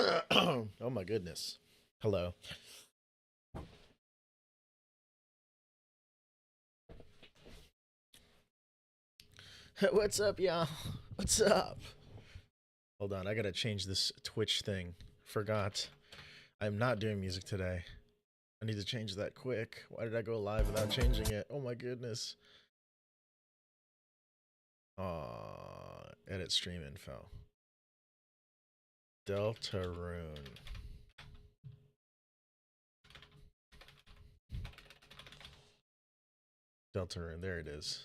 Oh my goodness. Hello. What's up, y'all? What's up? Hold on, I gotta change this Twitch thing. Forgot. I'm not doing music today. I need to change that quick. Why did I go live without changing it? Oh my goodness. Edit stream info. Deltarune. Deltarune, there it is.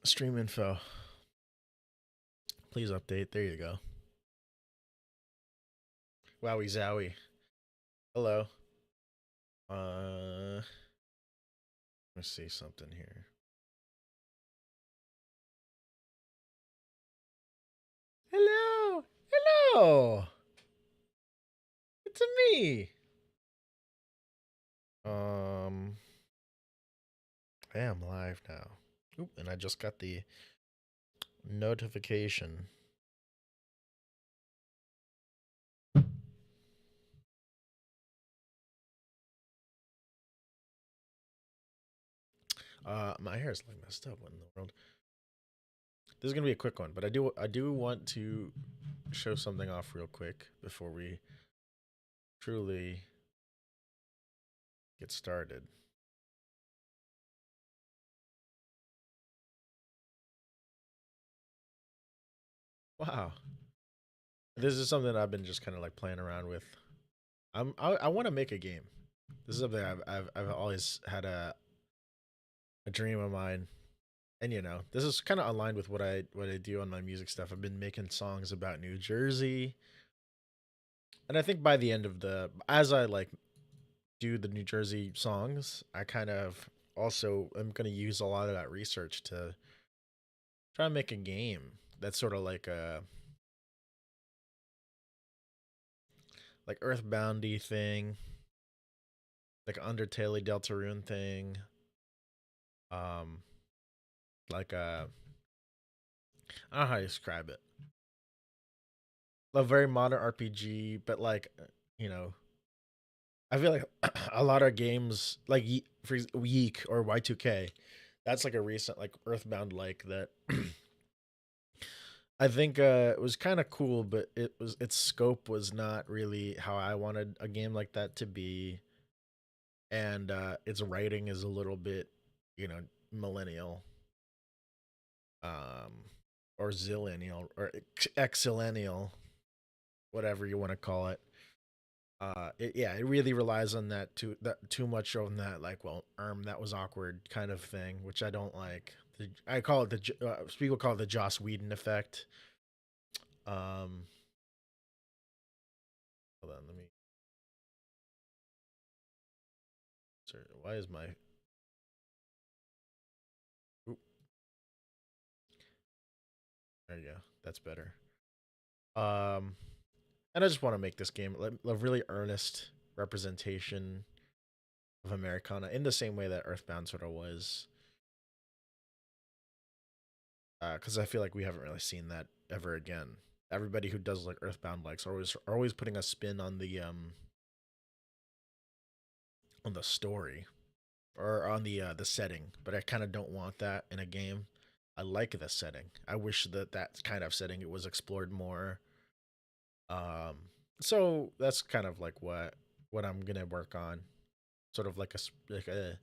Stream info. Please update. There you go. Wowie zowie. Hello. Let's see something here. Hello. Hello. It's me. Um, I am live now. Oop, and I just got the notification. My hair is like messed up. What in the world? This is gonna be a quick one, but I do want to show something off real quick before we truly get started. Wow, this is something I've been just kind of like playing around with. I want to make a game. This is something I've always had a dream of mine. And this is kind of aligned with what I do on my music stuff. I've been making songs about New Jersey, and I think by the end of the as I like do the New Jersey songs, I kind of also am going to use a lot of that research to try and make a game that's sort of like Earthboundy thing, like Undertale Deltarune thing, um, like I don't know how to describe it. A very modern RPG, but like you know I feel like a lot of games like for Yeek or Y2K, that's like a recent like Earthbound like that. I think it was kind of cool, but its scope was not really how I wanted a game like that to be, and its writing is a little bit, you know, millennial, um, or zillennial or exillennial, whatever you want to call it. Yeah, it really relies on too much on that like, well, that was awkward kind of thing, which I don't like. I call it people call it the Joss Whedon effect. Um, hold on, let me. Sorry, why is my? Oop, there you go. That's better. Um, and I just want to make this game a really earnest representation of Americana in the same way that Earthbound sort of was. Because I feel like we haven't really seen that ever again. Everybody who does like Earthbound likes are always putting a spin on the story or on the setting, but I kind of don't want that in a game. I like the setting. I wish that kind of setting it was explored more. Um, so that's kind of like what I'm gonna work on. Sort of like like a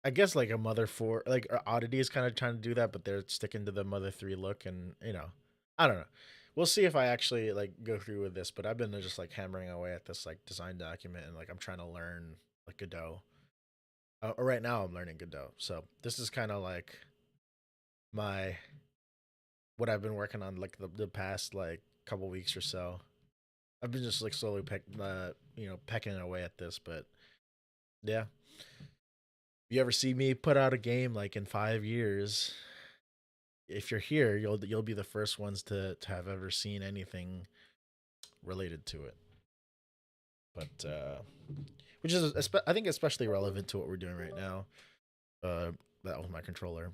I guess like a Mother 4 like Oddity is kind of trying to do that, but they're sticking to the Mother 3 look, and I don't know. We'll see if I actually like go through with this, but I've been just like hammering away at this like design document, and like I'm trying to learn like Godot. Right now I'm learning Godot. So this is kind of like my what I've been working on like the past like couple weeks or so. I've been just like slowly pecking away at this, but yeah. If you ever see me put out a game like in 5 years, if you're here, you'll be the first ones to have ever seen anything related to it. But which is I think especially relevant to what we're doing right now. Uh, that was my controller,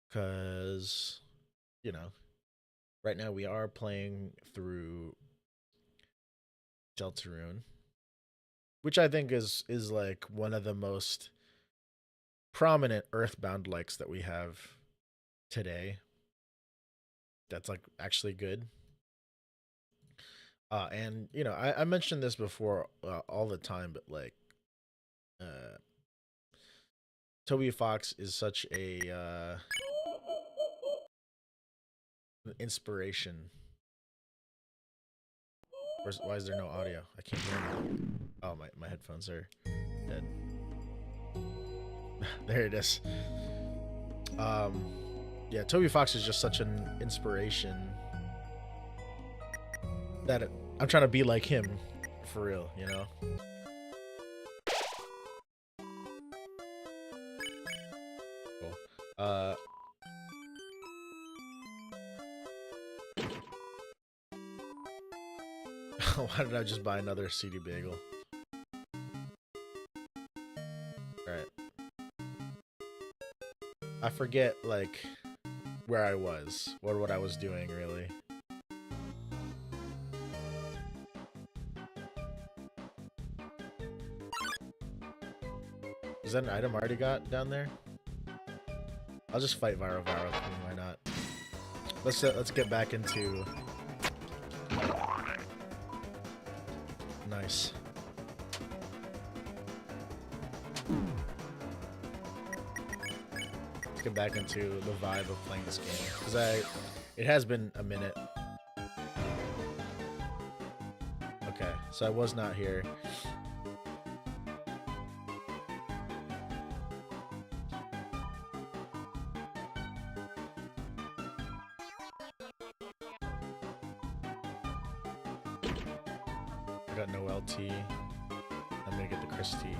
because you know, right now we are playing through Deltarune, which I think is like one of the most prominent Earthbound likes that we have today. That's like actually good. And you know, I mentioned this before all the time, but like, uh, Toby Fox is such a inspiration. Why is there no audio? I can't hear you. Oh, my headphones are dead. There it is. Um, yeah, Toby Fox is just such an inspiration that I'm trying to be like him, for real, you know. Cool. Why did I just buy another CD bagel? Alright. I forget, like, where I was, or what I was doing, really. Is that an item I already got down there? I'll just fight Varo. Why not? Let's get back into... Nice. Let's get back into the vibe of playing this game, because it has been a minute. Okay, so I was not here. I got no LT. I'm gonna get the Christie.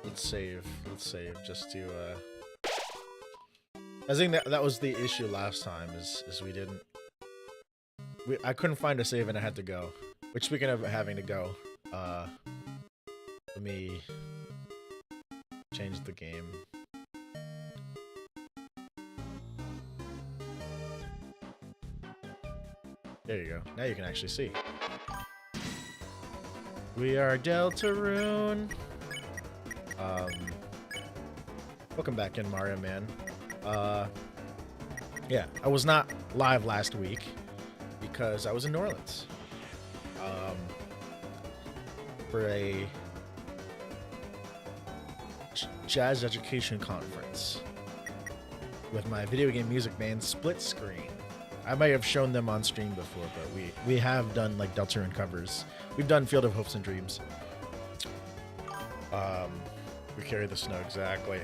Let's save just to I think that was the issue last time, is we didn't I couldn't find a save and I had to go. Which, speaking of having to go, let me change the game. There you go. Now you can actually see. We are Deltarune. Welcome back in, Mario Man. Yeah, I was not live last week because I was in New Orleans. For a jazz education conference with my video game music band Split Screen. I might have shown them on stream before, but we have done like Deltarune covers. We've done Field of Hopes and Dreams. We carry the snow, exactly.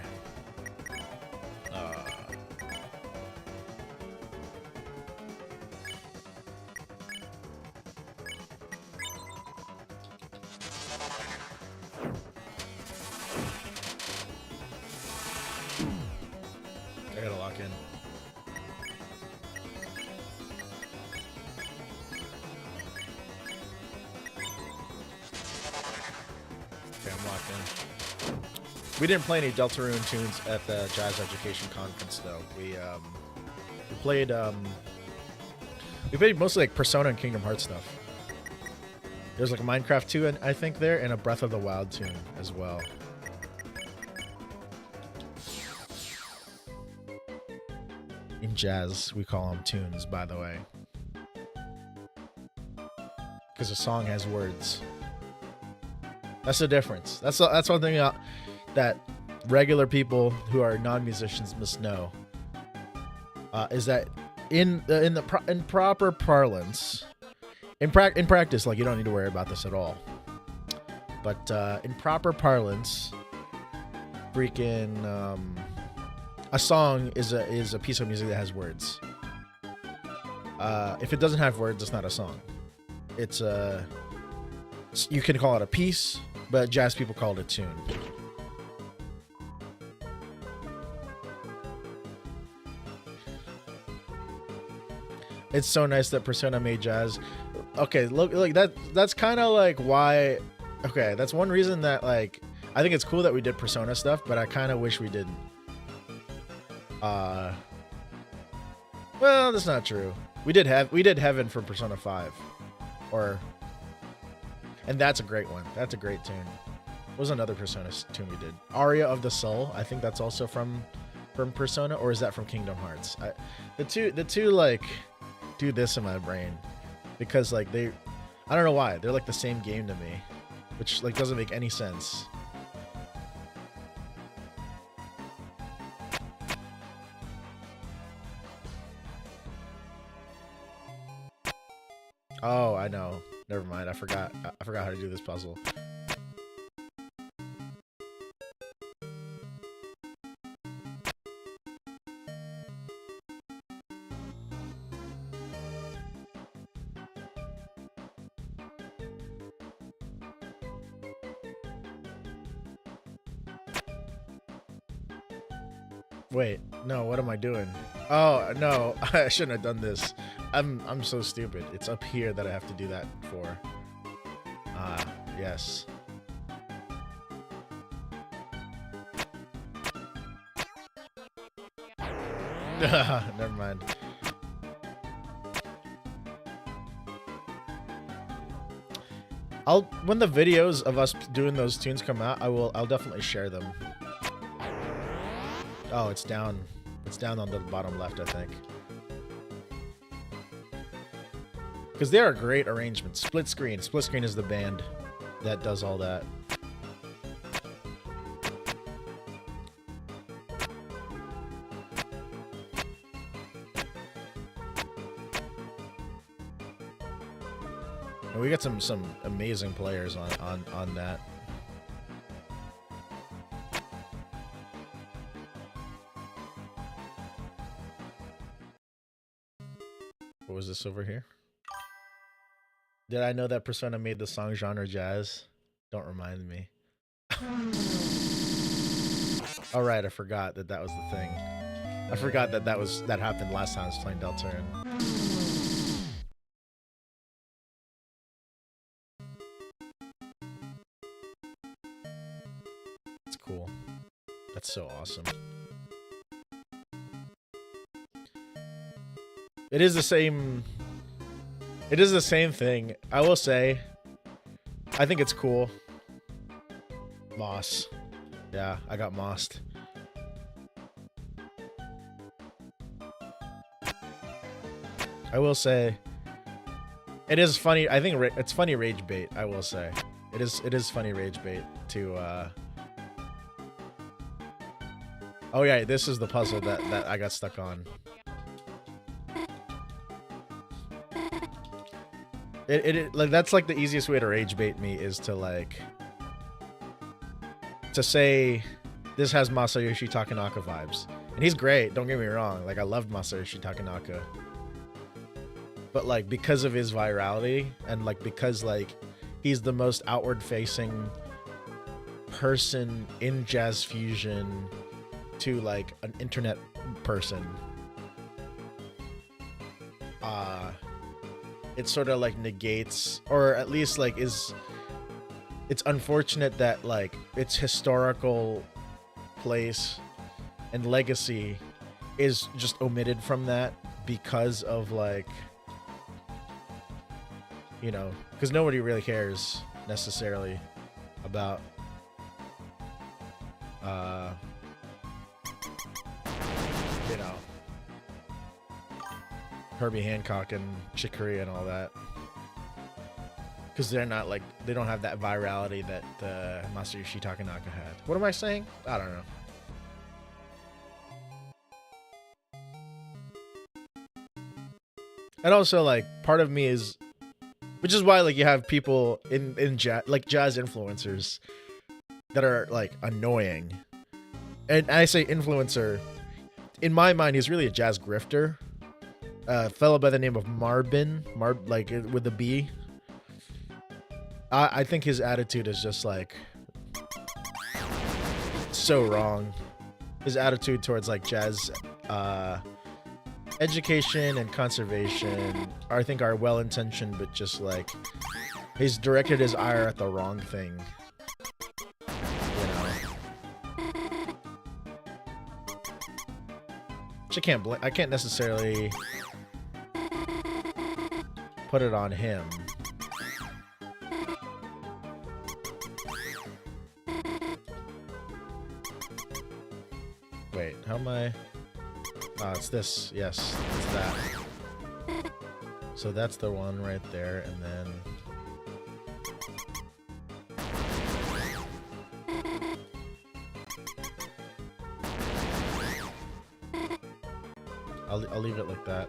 I gotta lock in. Okay, I'm locked in. We didn't play any Deltarune tunes at the Jazz Education Conference, though. We played mostly like Persona and Kingdom Hearts stuff. There's like a Minecraft 2, I think, there, and a Breath of the Wild tune as well. In jazz, we call them tunes, by the way, because a song has words. That's the difference. That's one thing that regular people who are non-musicians must know. Is that in proper parlance, in practice, like, you don't need to worry about this at all. But in proper parlance, freaking a song is a piece of music that has words. If it doesn't have words, it's not a song. It's you can call it a piece, but jazz people call it a tune. It's so nice that Persona made jazz. okay, look that's kind of like why. Okay, that's one reason that like I think it's cool that we did Persona stuff, but I kind of wish we didn't. Well, that's not true. We did Heaven for Persona 5, and that's a great one. That's a great tune. What was another Persona tune we did? Aria of the Soul. I think that's also from Persona, or is that from Kingdom Hearts? The two like do this in my brain because like I don't know why they're like the same game to me, which like doesn't make any sense. Oh, I know. Never mind. I forgot how to do this puzzle. Wait, no, what am I doing? Oh, no, I shouldn't have done this. I'm so stupid. It's up here that I have to do that for. Ah, yes. Never mind. When the videos of us doing those tunes come out, I'll definitely share them. Oh, it's down. It's down on the bottom left, I think. Because they are great arrangements. Split Screen. Split Screen is the band that does all that. And we got some amazing players on that. What was this over here? Did I know that Persona made the song genre jazz? Don't remind me. All right, I forgot that was the thing. I forgot that happened last time I was playing Deltarune. It's cool. That's so awesome. It is the same. It is the same thing. I will say, I think it's cool. Moss. Yeah, I got mossed. I will say, it is funny. I think it's funny rage bait. I will say, it is funny rage bait to. Oh yeah, this is the puzzle that I got stuck on. Like that's like the easiest way to rage bait me is to like to say this has Masayoshi Takanaka vibes, and he's great. Don't get me wrong. Like I loved Masayoshi Takanaka, but like because of his virality and like because like he's the most outward facing person in jazz fusion to like an internet person. It sort of like negates, or at least like it's unfortunate that like its historical place and legacy is just omitted from that because of like, you know, because nobody really cares necessarily about you know, Herbie Hancock and Chicory and all that, because they're not like, they don't have that virality that Masayoshi Takanaka had. What am I saying? I don't know. And also like part of me is, which is why like you have people in jazz, like jazz influencers that are like annoying. And I say influencer, in my mind he's really a jazz grifter. A fellow by the name of Marbin, like with the B. I think his attitude is just like so wrong. His attitude towards like jazz education and conservation, I think, are well intentioned, but just like he's directed his ire at the wrong thing. You know, which I can't necessarily put it on him. Wait, how am I? Oh, it's this. Yes, it's that. So that's the one right there, and then I'll leave it like that.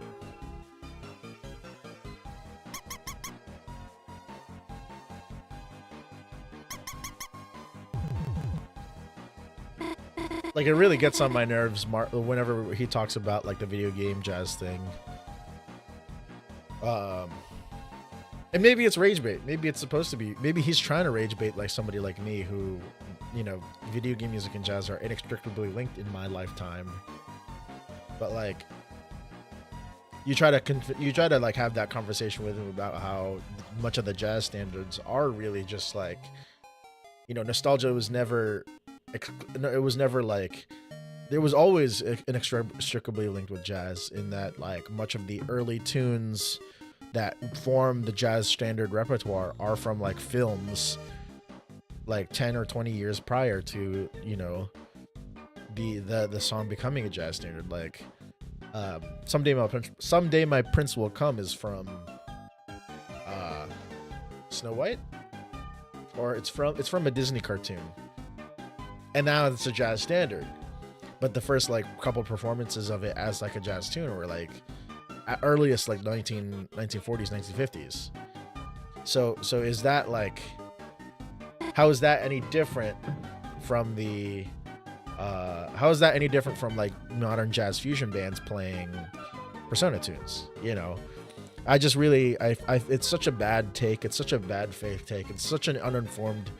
Like, it really gets on my nerves whenever he talks about, like, the video game jazz thing. And maybe it's rage bait. Maybe it's supposed to be. Maybe he's trying to rage bait like somebody like me who, you know, video game music and jazz are inextricably linked in my lifetime. But, like, you try to like have that conversation with him about how much of the jazz standards are really just like, you know, nostalgia was never, it was never like, there was always inextricably linked with jazz, in that like much of the early tunes that form the jazz standard repertoire are from like films like 10 or 20 years prior to, you know, the song becoming a jazz standard. Like Someday My Prince Will Come is from Snow White, or it's from a Disney cartoon, and now it's a jazz standard. But the first like couple performances of it as like a jazz tune were like at earliest like 1940s, 1950s. So is that like, how is that any different from the how is that any different from like modern jazz fusion bands playing Persona tunes? You know, I just really, it's such a bad take. It's such a bad faith take. It's such an uninformed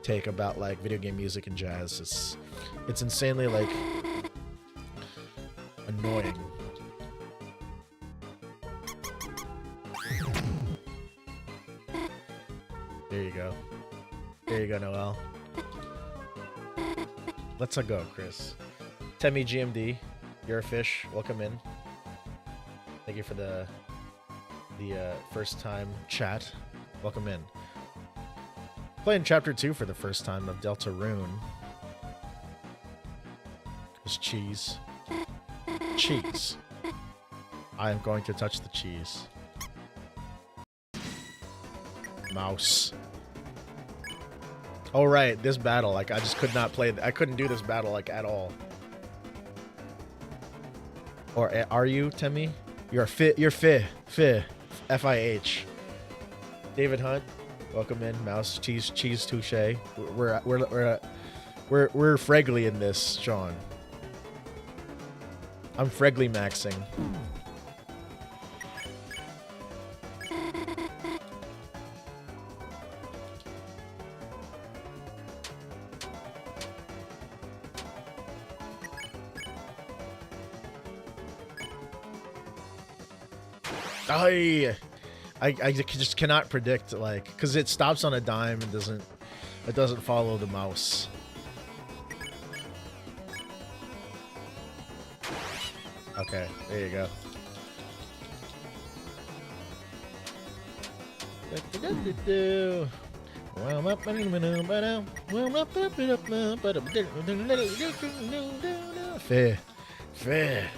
take about like video game music and jazz. It's insanely like annoying. There you go. There you go, Noel. Let's go, Chris. Temmie GMD, you're a fish. Welcome in. Thank you for the first time chat. Welcome in. Playing chapter 2 for the first time of Deltarune. It's cheese. Cheese. I am going to touch the cheese. Mouse. Oh right, this battle, like I just could not play. I couldn't do this battle like at all. Or are you, Temmie? You're F-I-H. David Hunt, welcome in. Mouse, cheese, touche. We're Fregly in this, Sean. I'm Fregly maxing. I just cannot predict, like, because it stops on a dime and it doesn't follow the mouse. Okay, there you go. Fair.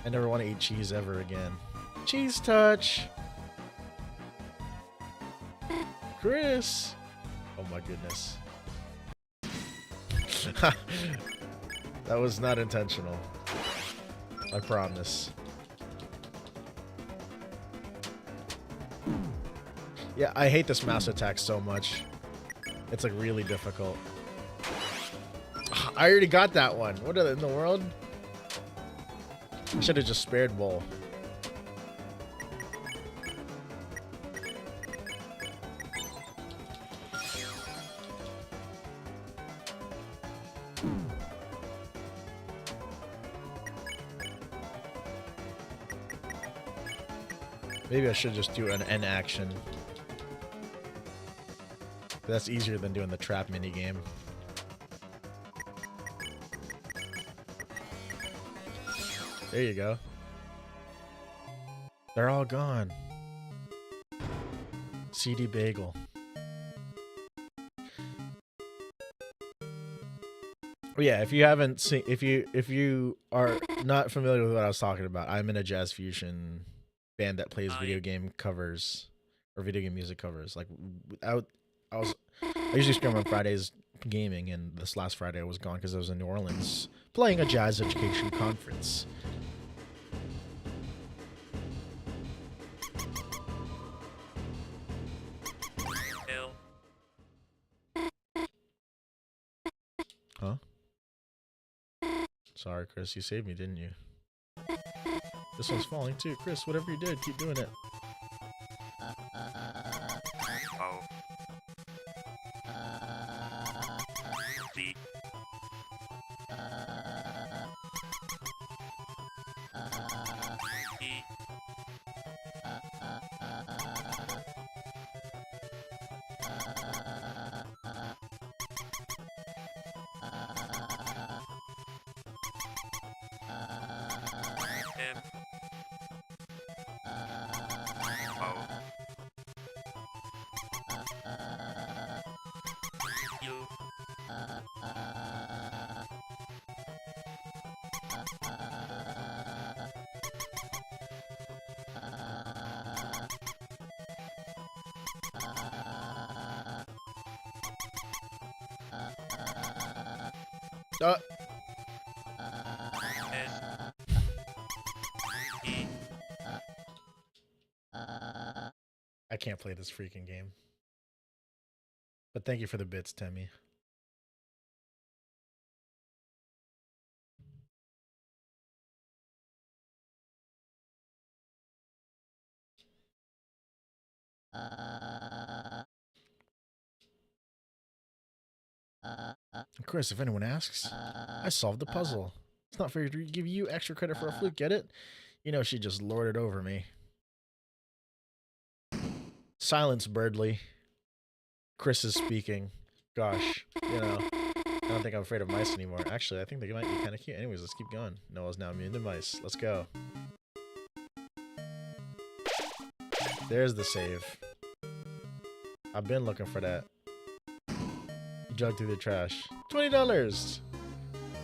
I never want to eat cheese ever again. Cheese touch. Chris. Oh my goodness. That was not intentional. I promise. Yeah, I hate this mouse attack so much. It's like really difficult. I already got that one. What in the world? I should have just spared Bull. Maybe I should just do an N action. That's easier than doing the trap minigame. There you go. They're all gone. CD Bagel. Oh yeah, if you haven't seen, if you are not familiar with what I was talking about, I'm in a jazz fusion band that plays video game covers or video game music covers. Like I usually scream on Fridays gaming, and this last Friday I was gone because I was in New Orleans playing a jazz education conference. Huh? Sorry, Chris, you saved me, didn't you? This one's falling too. Chris, whatever you did, keep doing it. I can't play this freaking game. But thank you for the bits, Temmie. Chris, if anyone asks, I solved the puzzle. It's not fair to give you extra credit for a fluke, get it? You know, she just lorded over me. Silence, Birdly. Chris is speaking. Gosh, you know, I don't think I'm afraid of mice anymore. Actually, I think they might be kind of cute. Anyways, let's keep going. Noah's now immune to mice. Let's go. There's the save. I've been looking for that. You dug through the trash. $20!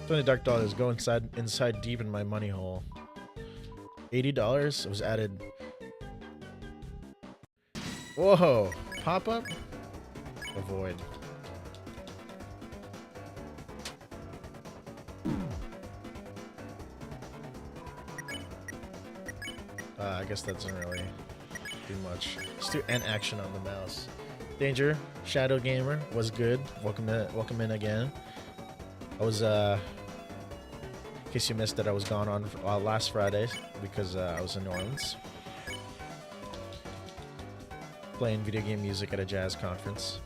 20 dark dollars. Go inside deep in my money hole. $80 was added. Whoa! Pop up? Avoid. I guess that doesn't really do much. Let's do N action on the mouse. Danger, Shadow Gamer was good. Welcome in again. I was in case you missed it, I was gone on last Friday because I was in New Orleans playing video game music at a jazz conference.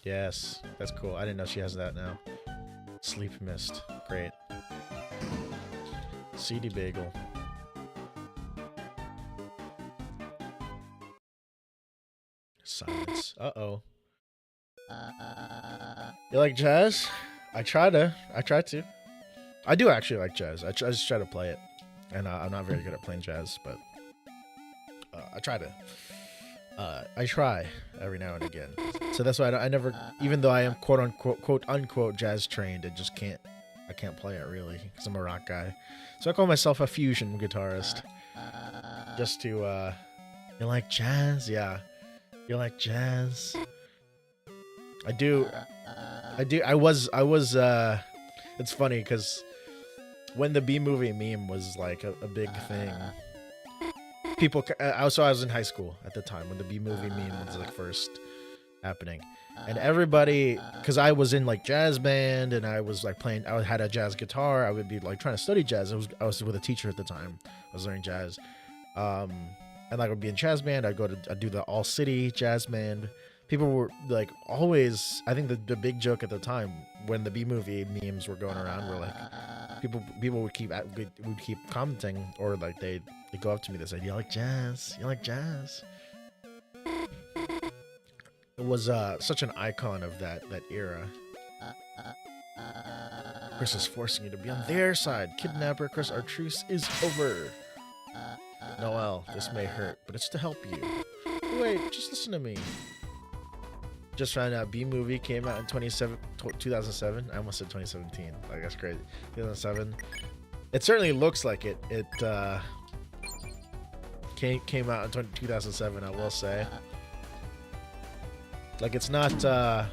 Yes, that's cool. I didn't know she has that now. Sleep Mist. Great. CD Bagel. Silence. Uh-oh. You like jazz? I try to. I do actually like jazz. I just try to play it. And I'm not very good at playing jazz, but I try to. I try every now and again. So that's why I never, even though I am quote unquote jazz trained, I can't play it really because I'm a rock guy. So I call myself a fusion guitarist. Just to, you like jazz? Yeah. You like jazz? I do. I was, it's funny because when the B-movie meme was like a big thing, people, I was in high school at the time when the B-movie meme was like first happening, and everybody, because I was in like jazz band and I was like playing, I had a jazz guitar, I would be like trying to study jazz. I was with a teacher at the time. I was learning jazz, and like I would be in jazz band. I'd do the all city jazz band, People were like always. I think the big joke at the time when the B movie memes were going around were like people would keep commenting, or like they'd go up to me. They said, "You like jazz? You like jazz?" It was such an icon of that era. Chris is forcing you to be on their side. Kidnapper Chris, our truce is over. Noel, this may hurt, but it's to help you. Wait, just listen to me. Just found out B movie came out in 2007. I almost said 2017. Like, that's crazy. 2007. It certainly looks like it. It came out in 2007, I will say. Like, it's not, it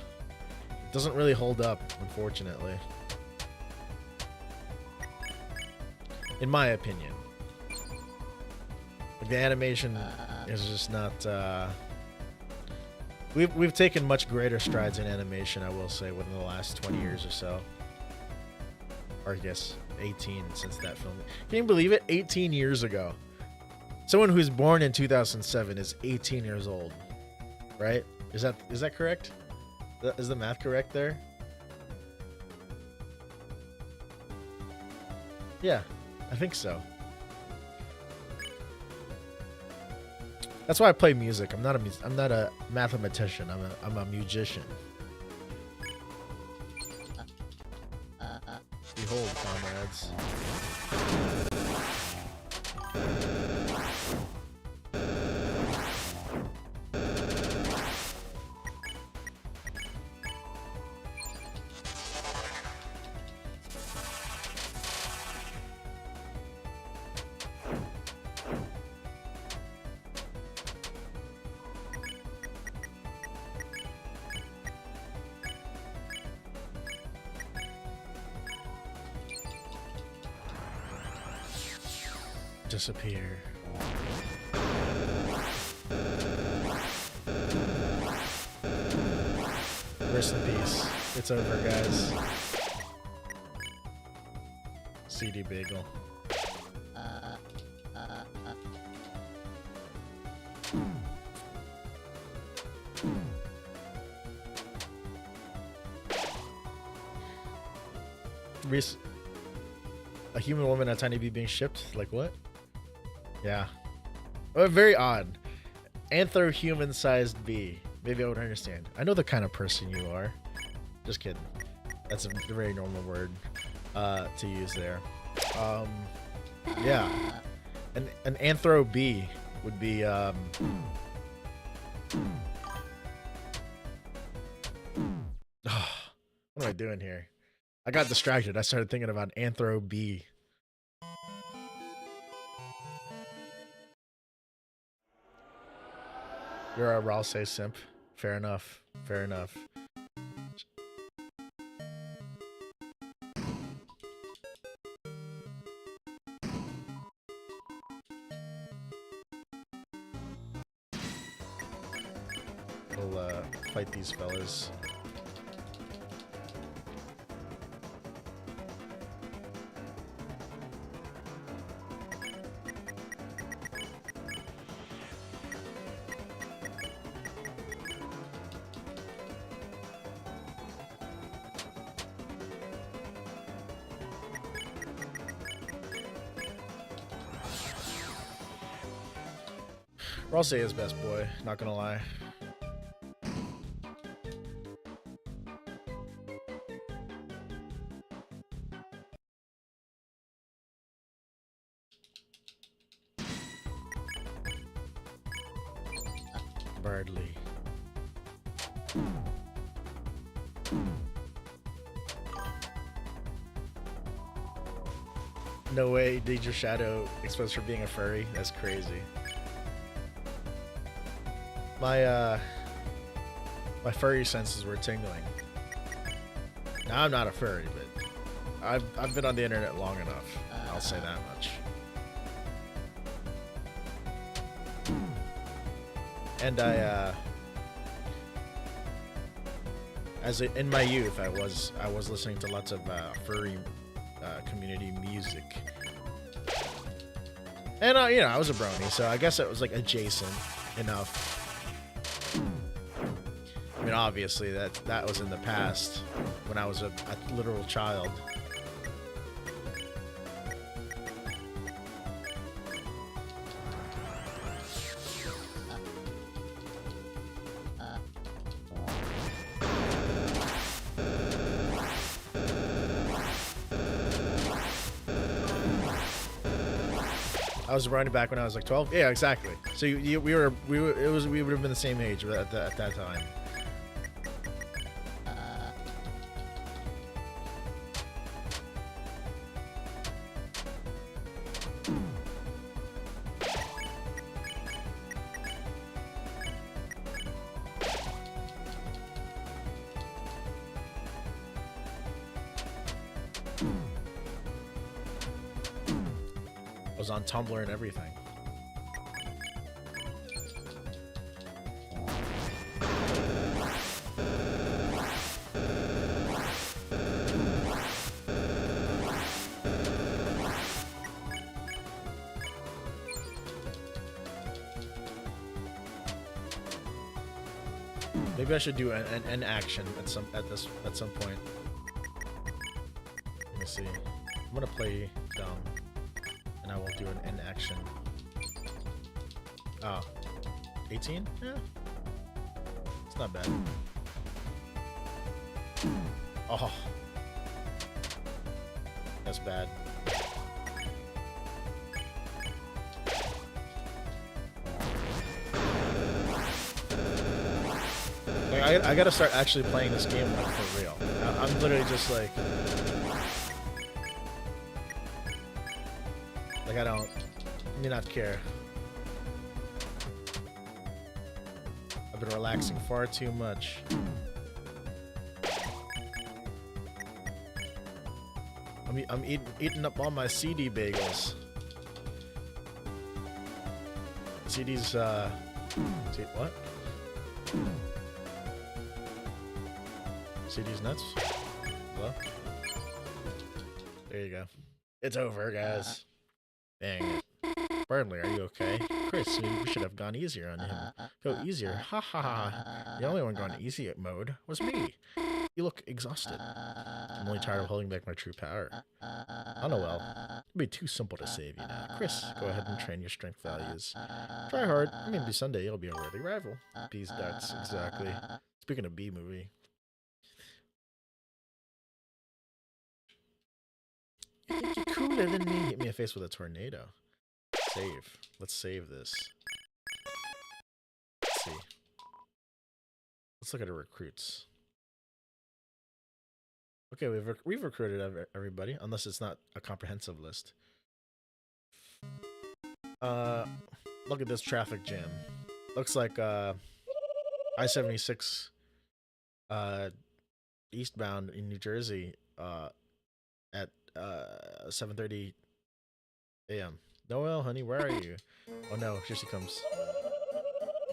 doesn't really hold up, unfortunately. In my opinion. Like, the animation is just not, We've taken much greater strides in animation, I will say, within the last 20 years or so. Or I guess 18 since that film. Can you believe it? 18 years ago. Someone who's born in 2007 is 18 years old, right? Is that correct? Is the math correct there? Yeah, I think so. That's why I play music. I'm not a mathematician. I'm a musician. Behold, comrades. Disappear. Rest in peace. It's over, guys. CD Bagel. A human woman, a tiny bee being shipped? Like what? Yeah. Very odd. Anthro-human-sized bee. Maybe I would understand. I know the kind of person you are. Just kidding. That's a very normal word to use there. Yeah. An anthro bee would be what am I doing here? I got distracted. I started thinking about anthro bee. You're a Ralsei simp. Fair enough. Fair enough. We'll fight these fellas. Ralsei is best boy, not gonna lie. Bardley. No way, did your shadow exposed for being a furry? That's crazy. My furry senses were tingling. Now I'm not a furry, but I've been on the internet long enough. I'll say that much. And in my youth, I was listening to lots of furry community music, and you know, I was a brony, so I guess it was like adjacent enough. mean, obviously, that was in the past, when I was a literal child. I was running back when I was like 12. Yeah, exactly. So we would have been the same age at that time. I was on Tumblr and everything. Maybe I should do an action at some point. Let me see. I'm gonna play dumb, and I will do an end action. Oh, 18? Yeah, it's not bad. Oh, that's bad. Like, I gotta start actually playing this game like for real. I'm literally just like I don't not care. I've been relaxing far too much. I'm eating up all my CD bagels. CD's see what? CD's nuts. Hello? There you go. It's over, guys. Dang it. Burnley, are you okay? Chris, we should have gone easier on him. Go easier. Ha ha ha. The only one going easy mode was me. You look exhausted. I'm only tired of holding back my true power. Oh no, well. It'd be too simple to save you now. Chris, go ahead and train your strength values. Try hard. Maybe someday you'll be a worthy rival. Bees darts, exactly. Speaking of B movie. You think you're cooler than me? Hit me in the face with a tornado. Save. Let's save this. Let's see. Let's look at our recruits. Okay, we've recruited everybody, unless it's not a comprehensive list. Look at this traffic jam. Looks like I-76 eastbound in New Jersey at 7:30 a.m. Noelle, honey, where are you? Oh no, here she comes.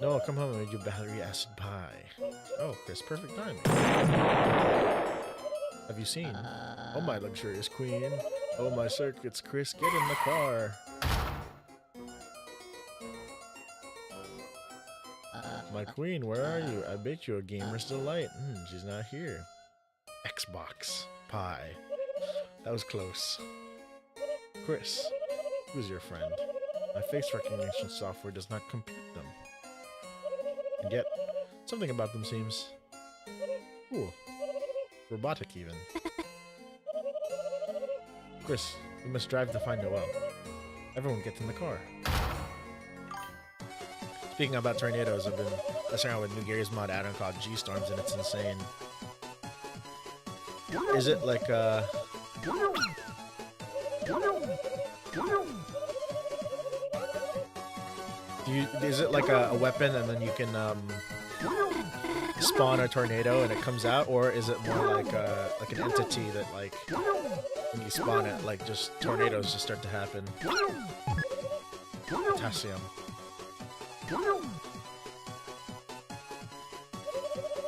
Noelle, come home and make your battery acid pie. Oh, Chris, perfect timing. Have you seen? Oh, my luxurious queen. Oh, my circuits, Chris, get in the car. My queen, where are you? I baked you a gamer's delight. She's not here. Xbox pie. That was close. Chris, who's your friend? My face recognition software does not compute them. And yet, something about them seems cool. Robotic, even. Chris, we must drive to find Noelle. Everyone gets in the car. Speaking about tornadoes, I've been messing around with New Gary's mod add-on called G-Storms, and it's insane. Is it like, is it like a weapon and then you can, spawn a tornado and it comes out, or is it more like an entity that, like, when you spawn it, like, just tornadoes just start to happen? Potassium.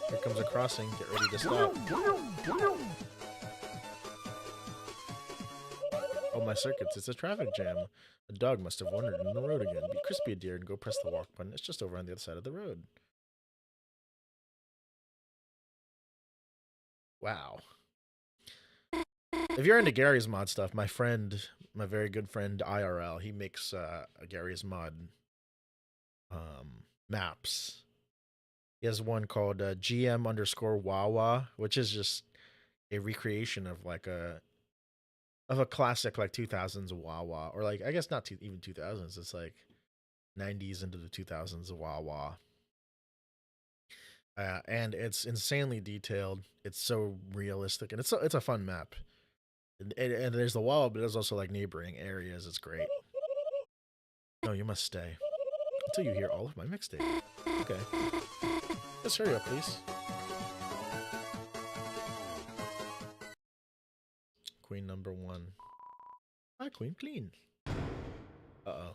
Here comes a crossing. Get ready to stop. Oh, my circuits. It's a traffic jam. A dog must have wandered in the road again. Be crispy, dear, and go press the walk button. It's just over on the other side of the road. Wow. If you're into Gary's mod stuff, my friend, my very good friend IRL, he makes Gary's mod maps. He has one called GM underscore Wawa, which is just a recreation of like a classic like 2000s Wawa, or like I guess not even 2000s. It's like 90s into the 2000s Wawa. And it's insanely detailed. It's so realistic, and it's a fun map. And there's the wall, but there's also like neighboring areas. It's great. No, you must stay until you hear all of my mixtape. Okay. Just hurry up, please. Queen number 1. Hi, Queen Clean. Uh-oh.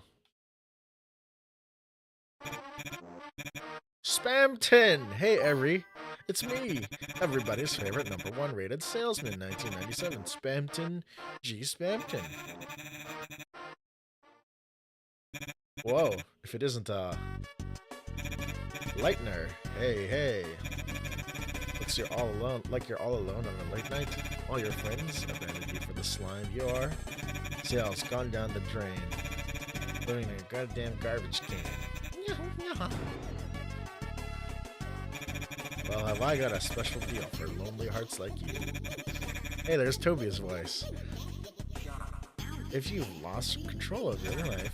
Spamton! Hey, Every. It's me, everybody's favorite number 1 rated salesman, 1997, Spamton G. Spamton. Whoa, if it isn't, Lightner. Hey. Looks you're all alone on a late night. All your friends abandoned you for the slime you are. Sales gone down the drain. Living in a goddamn garbage can. Well, have I got a special deal for lonely hearts like you. Hey, there's Toby's voice. If you've lost control of your life,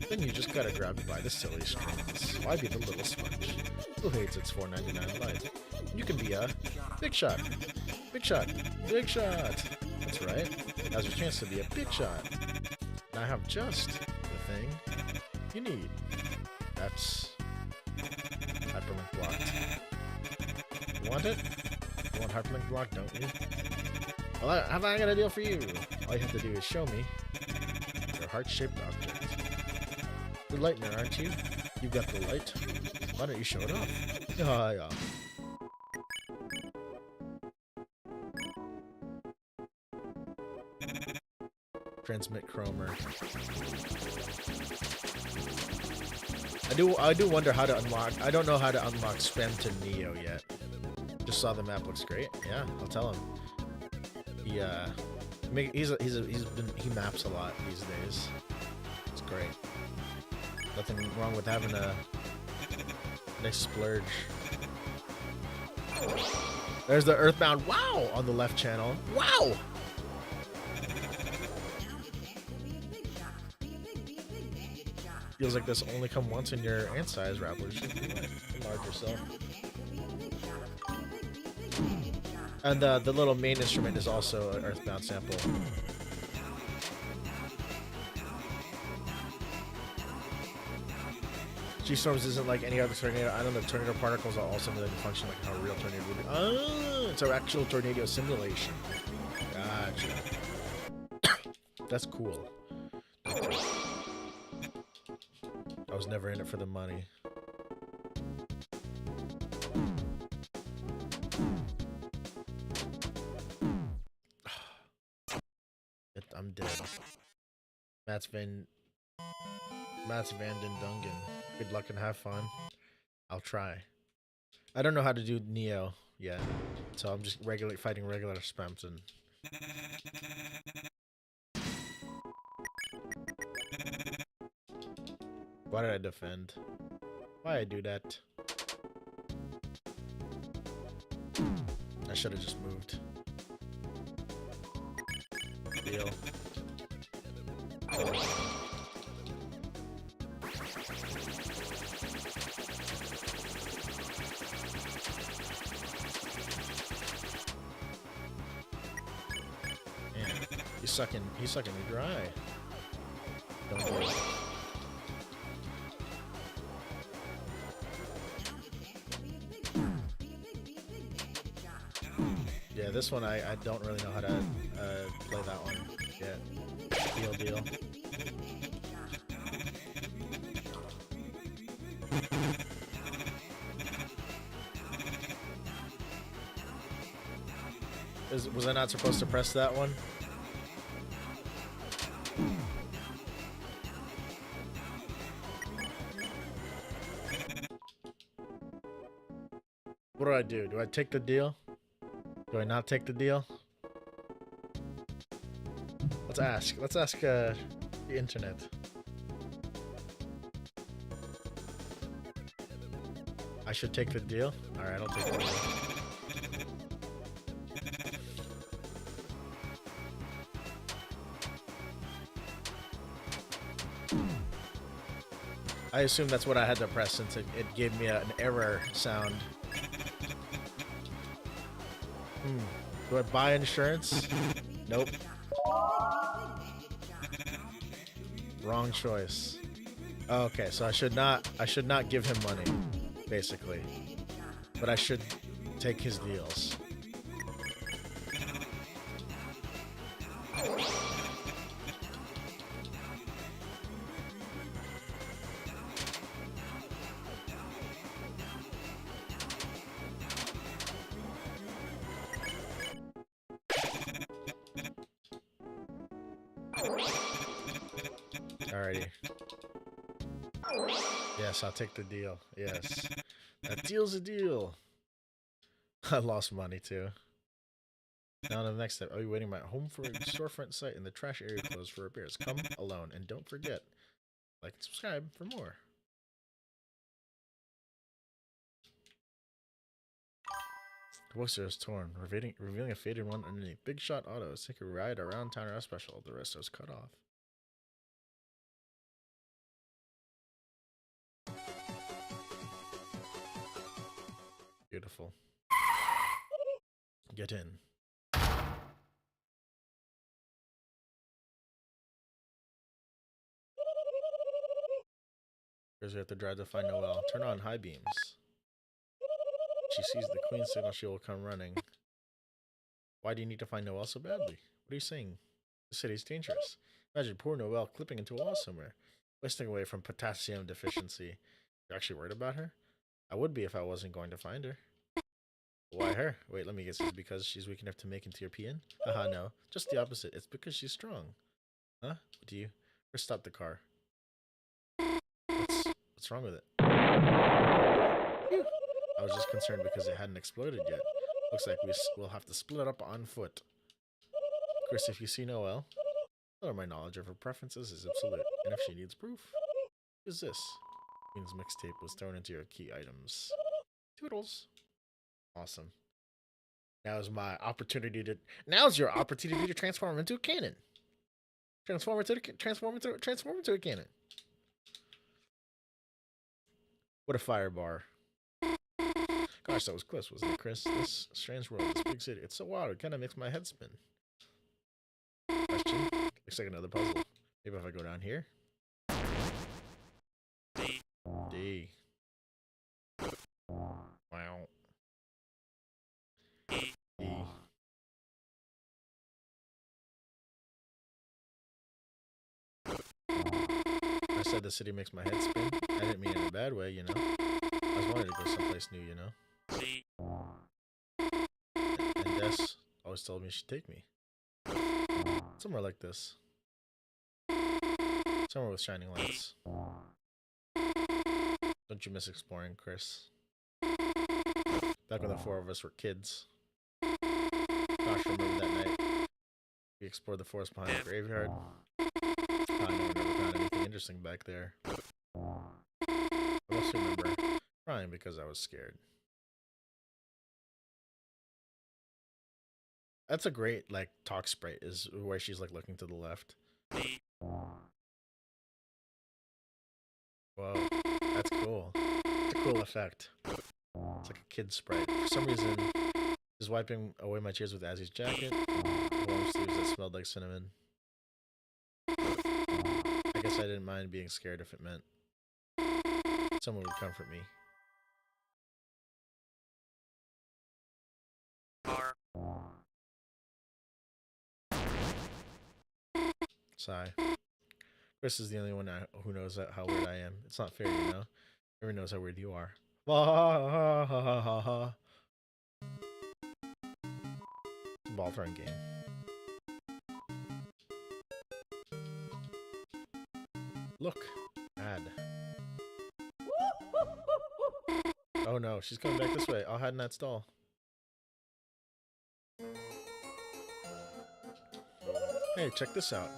then you just gotta grab it by the silly strings. Why be the little sponge? Who hates its $4.99 life? You can be a big shot. Big shot. Big shot. That's right. Now's your chance to be a big shot. And I have just the thing you need. That's hyperlink blocked. You want it? You want hyperlink block, don't you? Well, have I got a deal for you? All you have to do is show me your heart-shaped object. You're Lightner, aren't you? You've got the light. Why don't you show it off? Yeah. Transmit chromer. I do wonder how to unlock. I don't know how to unlock Spamton Neo yet. Just saw the map looks great. Yeah, I'll tell him. He maps a lot these days. It's great. Nothing wrong with having a nice splurge. There's the Earthbound WoW on the left channel. Wow! Feels like this only come once in your ant size, Rappler. Enlarge yourself. And the little main instrument is also an Earthbound sample. G-Storms isn't like any other tornado. I know the tornado particles are also going to function like how a real tornado would be. Oh, it's our actual tornado simulation. Gotcha. That's cool. I was never in it for the money. I'm dead. Mats Van Den Dungen. Good luck and have fun. I'll try. I don't know how to do Neo yet, so I'm just fighting regular Spamton. Why did I defend? Why I do that? I should have just moved. Deal. He's sucking me dry. Don't do it. Yeah, this one I don't really know how to play that one yet. Deal. Was I not supposed to press that one? What do I do? Do I take the deal? Do I not take the deal? Let's ask. Let's ask the internet. I should take the deal? Alright, I'll take the deal. I assume that's what I had to press since it gave me an error sound. Do I buy insurance? Nope. Wrong choice. Okay, so I should not give him money, basically. But I should take his deals. Alrighty. Yes, I'll take the deal. Yes. That deal's a deal. I lost money too. Now to the next step. I'll be waiting at my home for a storefront site in the trash area closed for repairs. Come alone and don't forget, like and subscribe for more. The poster is torn, revealing a faded one underneath. Big Shot Autos. Take a ride around town or special. The rest is cut off. Beautiful. Get in. Here's we have to drive to find Noelle. Turn on high beams. She sees the Queen's signal, she will come running. Why do you need to find Noelle so badly? What are you saying? The city's dangerous. Imagine poor Noelle clipping into a wall somewhere, wasting away from potassium deficiency. You're actually worried about her? I would be if I wasn't going to find her. Why her? Wait, let me guess. It's because she's weak enough to make into your PN? Haha, no. Just the opposite. It's because she's strong. Huh? What do you? First stop the car. What's wrong with it? I was just concerned because it hadn't exploded yet. Looks like we'll have to split up on foot. Chris, if you see Noelle, tell her my knowledge of her preferences is absolute. And if she needs proof, who's this? Queen's mixtape was thrown into your key items. Toodles. Awesome. Now's your opportunity to transform into a cannon. Transform into a cannon. What a fire bar. Gosh, that was close, wasn't it, Chris? This strange world, this big city. It's so wild, it kind of makes my head spin. Question? Looks like another puzzle. Maybe if I go down here? D. Wow. E. I said the city makes my head spin. I didn't mean it in a bad way, you know. I was wanting to go someplace new, you know. And Des always told me she'd take me. Somewhere like this. Somewhere with shining lights. Don't you miss exploring, Chris? Back when the four of us were kids. Gosh, remember that night? We explored the forest behind the graveyard. I never found anything interesting back there. I also remember crying because I was scared. That's a great, like, talk sprite, is where she's, like, looking to the left. Whoa, that's cool. It's a cool effect. It's like a kid sprite. For some reason, just wiping away my tears with Azzy's jacket. Warm sleeves that smelled like cinnamon. I guess I didn't mind being scared if it meant someone would comfort me. Sigh. Chris is the only one who knows how weird I am. It's not fair, you know? Everyone knows how weird you are. It's a ball throwing game. Look. Ad. Oh no, she's coming back this way. I'll hide in that stall. Hey, check this out.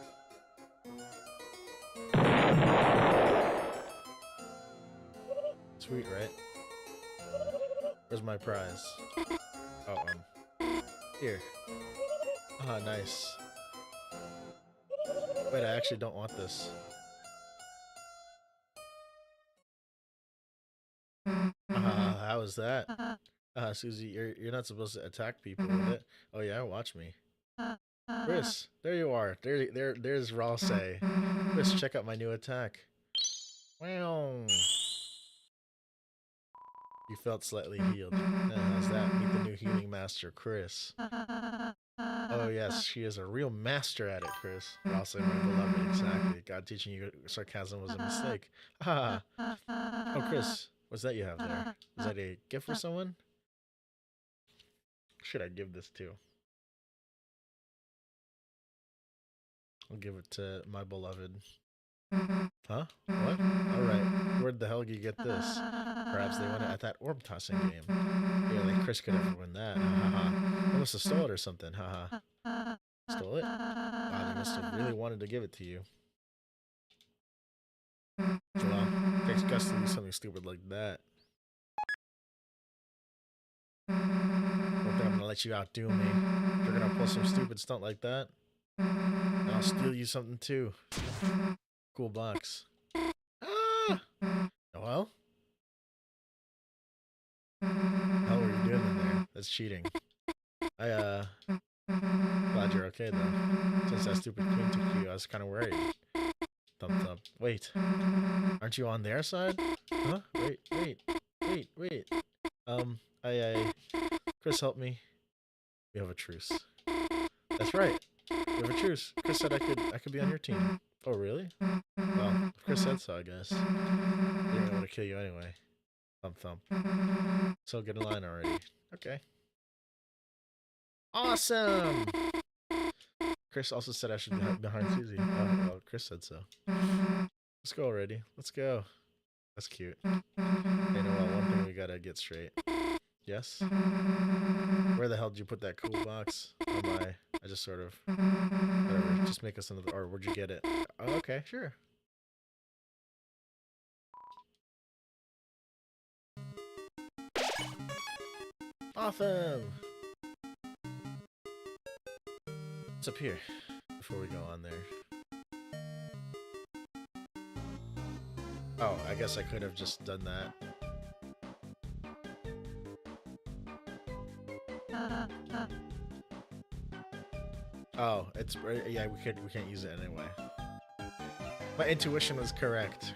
Sweet, right? Where's my prize? Oh, here. Ah, nice. Wait, I actually don't want this. How was that? Susie, you're not supposed to attack people with it. Oh yeah, watch me. Chris, there you are. There's Ross. Chris, check out my new attack. Wow. You felt slightly healed. How's that? Meet the new healing master, Chris. Oh yes, she is a real master at it, Chris. Ross, my beloved, exactly. God teaching you sarcasm was a mistake. Ha. Oh, Chris, what's that you have there? Is that a gift for someone? Should I give this to? I'll give it to my beloved. Huh? What? Alright. Where the hell did you get this? Perhaps they won it at that orb tossing game. Yeah, like Chris could ever win that. I must have stole it or something. Stole it? Wow, they must have really wanted to give it to you. Well, takes guts to do something stupid like that. Don't think I'm gonna let you outdo me. If you're gonna pull some stupid stunt like that, then I'll steal you something too. Cool box. Ah! Well? How were you doing in there? That's cheating. Glad you're okay though. Since that stupid queen took you, I was kinda worried. Thump thump. Wait. Aren't you on their side? Huh? Wait. Chris, help me. We have a truce. That's right. We have a truce. Chris said I could be on your team. Oh, really? Well, if Chris said so, I guess. He didn't want to kill you anyway. Thump thump. So get in line already. Okay. Awesome! Chris also said I should be behind Susie. Oh, well, Chris said so. Let's go already. Let's go. That's cute. Hey, no, well, one thing we gotta get straight. Yes? Where the hell did you put that cool box? Oh my. I just sort of... Whatever. Just make us another... Or where'd you get it? Oh, okay, sure. Awesome! What's up here? Before we go on there. Oh, I guess I could have just done that. Oh, it's yeah. We can't use it anyway. My intuition was correct.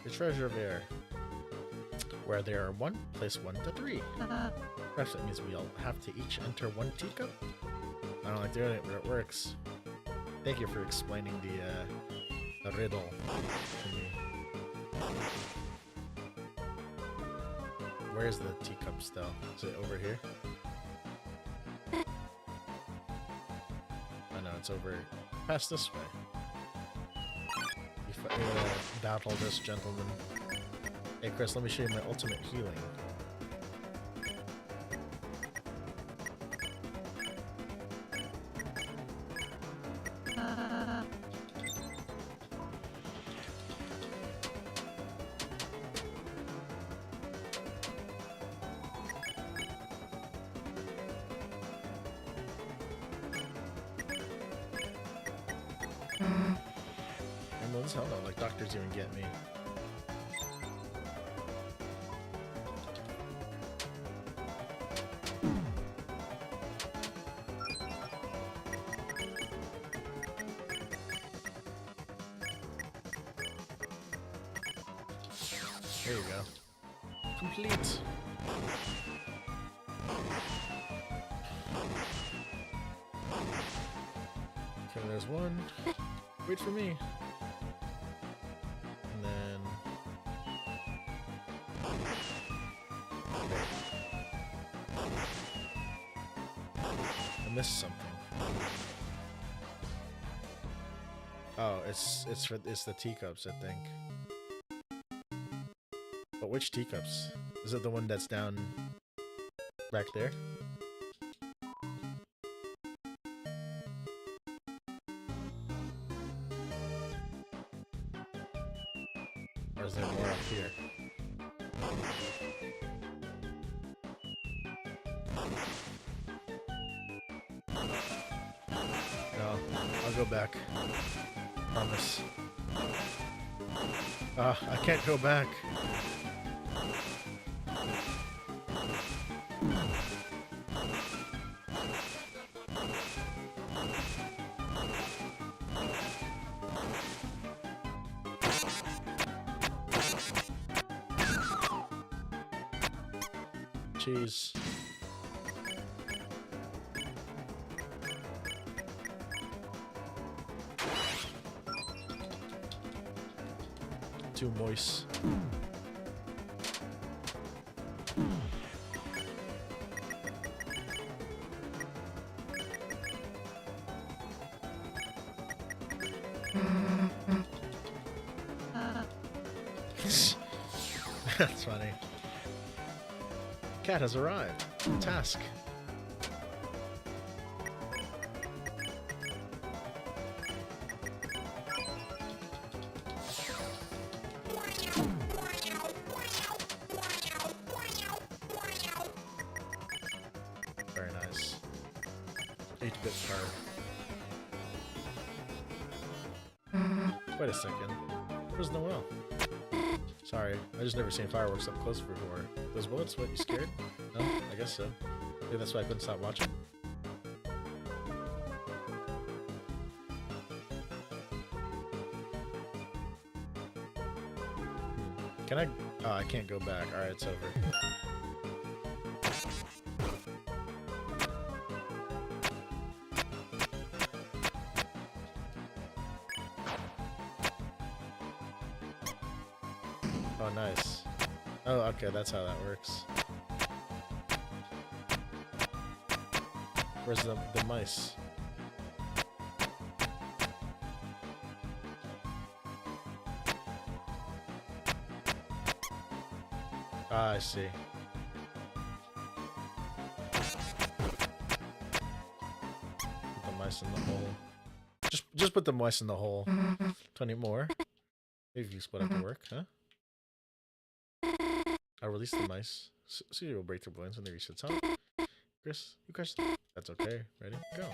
The treasure of air. Where there are 1, place 1 to 3. Perhaps that means we'll have to each enter 1 teacup? I don't like doing it, but it works. Thank you for explaining the riddle to me. Where's the teacups though? Is it over here? Oh no, it's over past this way. Battle this gentleman. Hey Chris, let me show you my ultimate healing. Ambulance? Hell no, like doctors even get me. There you go. Complete. Okay, there's one. Wait for me. And then... I missed something. Oh, it's the teacups, I think. But which teacups? Is it the one that's down back there? Or is there more up here? No, I'll go back. Promise. I can't go back. Jeez. Too moist. That's funny. Cat has arrived. Task. Very nice. 8-bit card. Wait a second. Where's Noelle? Sorry, I just never seen fireworks up close before. Those bullets, what, you scared? No? I guess so. Maybe that's why I couldn't stop watching. Can I? Oh, I can't go back. Alright, it's over. Oh, nice. Oh, okay, that's how that works. Where's the mice? Ah, I see. Put the mice in the hole. Just put the mice in the hole. 20 more. Maybe you split up to work, huh? I'll release the mice. So you'll break their balloons when they reach the top. Chris, you catch them. That's okay. Ready? Go.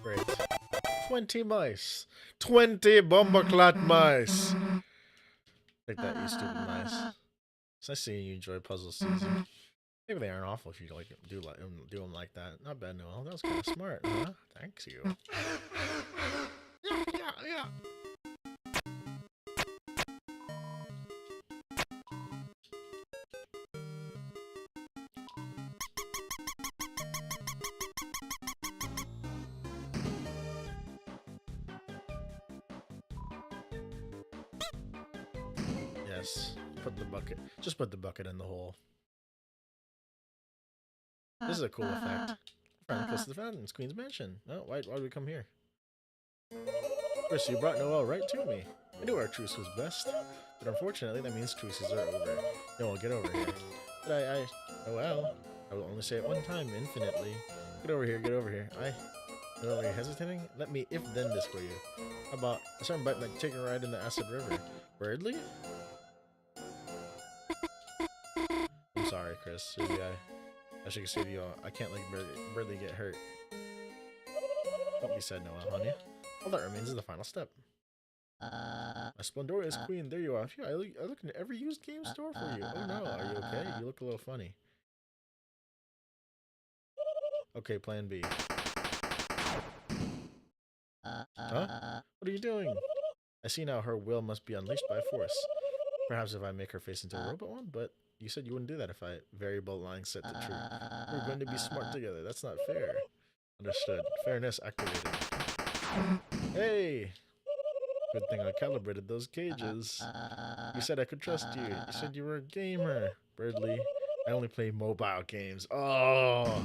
Great. 20 mice. 20 bomberclat mice. Take that, you stupid mice. It's nice seeing you enjoy puzzle season. Maybe they aren't awful if you like do them like that. Not bad, Noel. That was kind of smart, huh? Thanks you. Yeah. Yes. Put the bucket. Just put the bucket in the hole. This is a cool effect. Finally close to the fountain. It's Queen's mansion. Oh, why did we come here? Chris, you brought Noelle right to me. I knew our truce was best, but unfortunately that means truces are over. Noelle, get over here. But Noelle, I will only say it one time, infinitely. Get over here, get over here. Noelle, are you hesitating? Let me if-then this for you. How about a certain bite like taking a ride in the acid river? Birdly? I'm sorry, Chris. Really, I should save you all. I can't let Birdly get hurt. Don't be sad, Noelle, honey. All that remains is the final step. A Splendorious Queen, there you are. Phew, I look in every used game store for you. Oh no, are you okay? You look a little funny. Okay, plan B. Huh? What are you doing? I see now her will must be unleashed by force. Perhaps if I make her face into a robot one, but you said you wouldn't do that if I variable line set to true. We're going to be smart together. That's not fair. Understood. Fairness activated. Hey! Good thing I calibrated those cages. You said I could trust you. You said you were a gamer. Birdly, I only play mobile games. Oh!